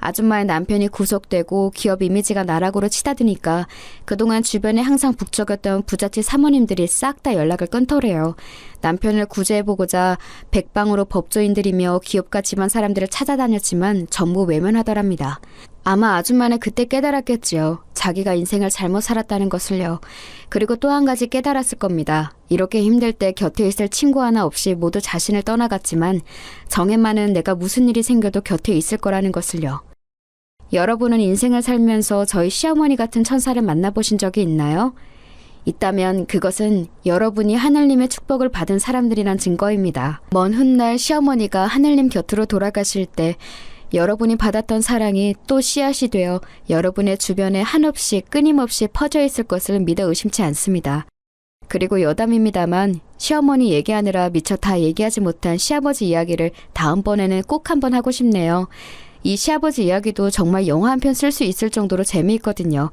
아줌마의 남편이 구속되고 기업 이미지가 나락으로 치닫으니까 그동안 주변에 항상 북적였던 부잣집 사모님들이 싹 다 연락을 끊더래요. 남편을 구제해보고자 백방으로 법조인들이며 기업가 집안 사람들을 찾아다녔지만 전부 외면하더랍니다. 아마 아줌마는 그때 깨달았겠지요. 자기가 인생을 잘못 살았다는 것을요. 그리고 또 한 가지 깨달았을 겁니다. 이렇게 힘들 때 곁에 있을 친구 하나 없이 모두 자신을 떠나갔지만 정혜만은 내가 무슨 일이 생겨도 곁에 있을 거라는 것을요. 여러분은 인생을 살면서 저희 시어머니 같은 천사를 만나보신 적이 있나요? 있다면 그것은 여러분이 하늘님의 축복을 받은 사람들이란 증거입니다. 먼 훗날 시어머니가 하늘님 곁으로 돌아가실 때 여러분이 받았던 사랑이 또 씨앗이 되어 여러분의 주변에 한없이 끊임없이 퍼져 있을 것을 믿어 의심치 않습니다. 그리고 여담입니다만 시어머니 얘기하느라 미처 다 얘기하지 못한 시아버지 이야기를 다음번에는 꼭 한번 하고 싶네요. 이 시아버지 이야기도 정말 영화 한 편 쓸 수 있을 정도로 재미있거든요.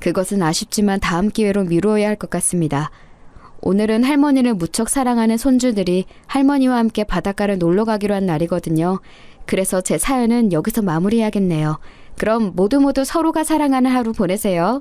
그것은 아쉽지만 다음 기회로 미루어야 할 것 같습니다. 오늘은 할머니를 무척 사랑하는 손주들이 할머니와 함께 바닷가를 놀러 가기로 한 날이거든요. 그래서 제 사연은 여기서 마무리해야겠네요. 그럼 모두 서로가 사랑하는 하루 보내세요.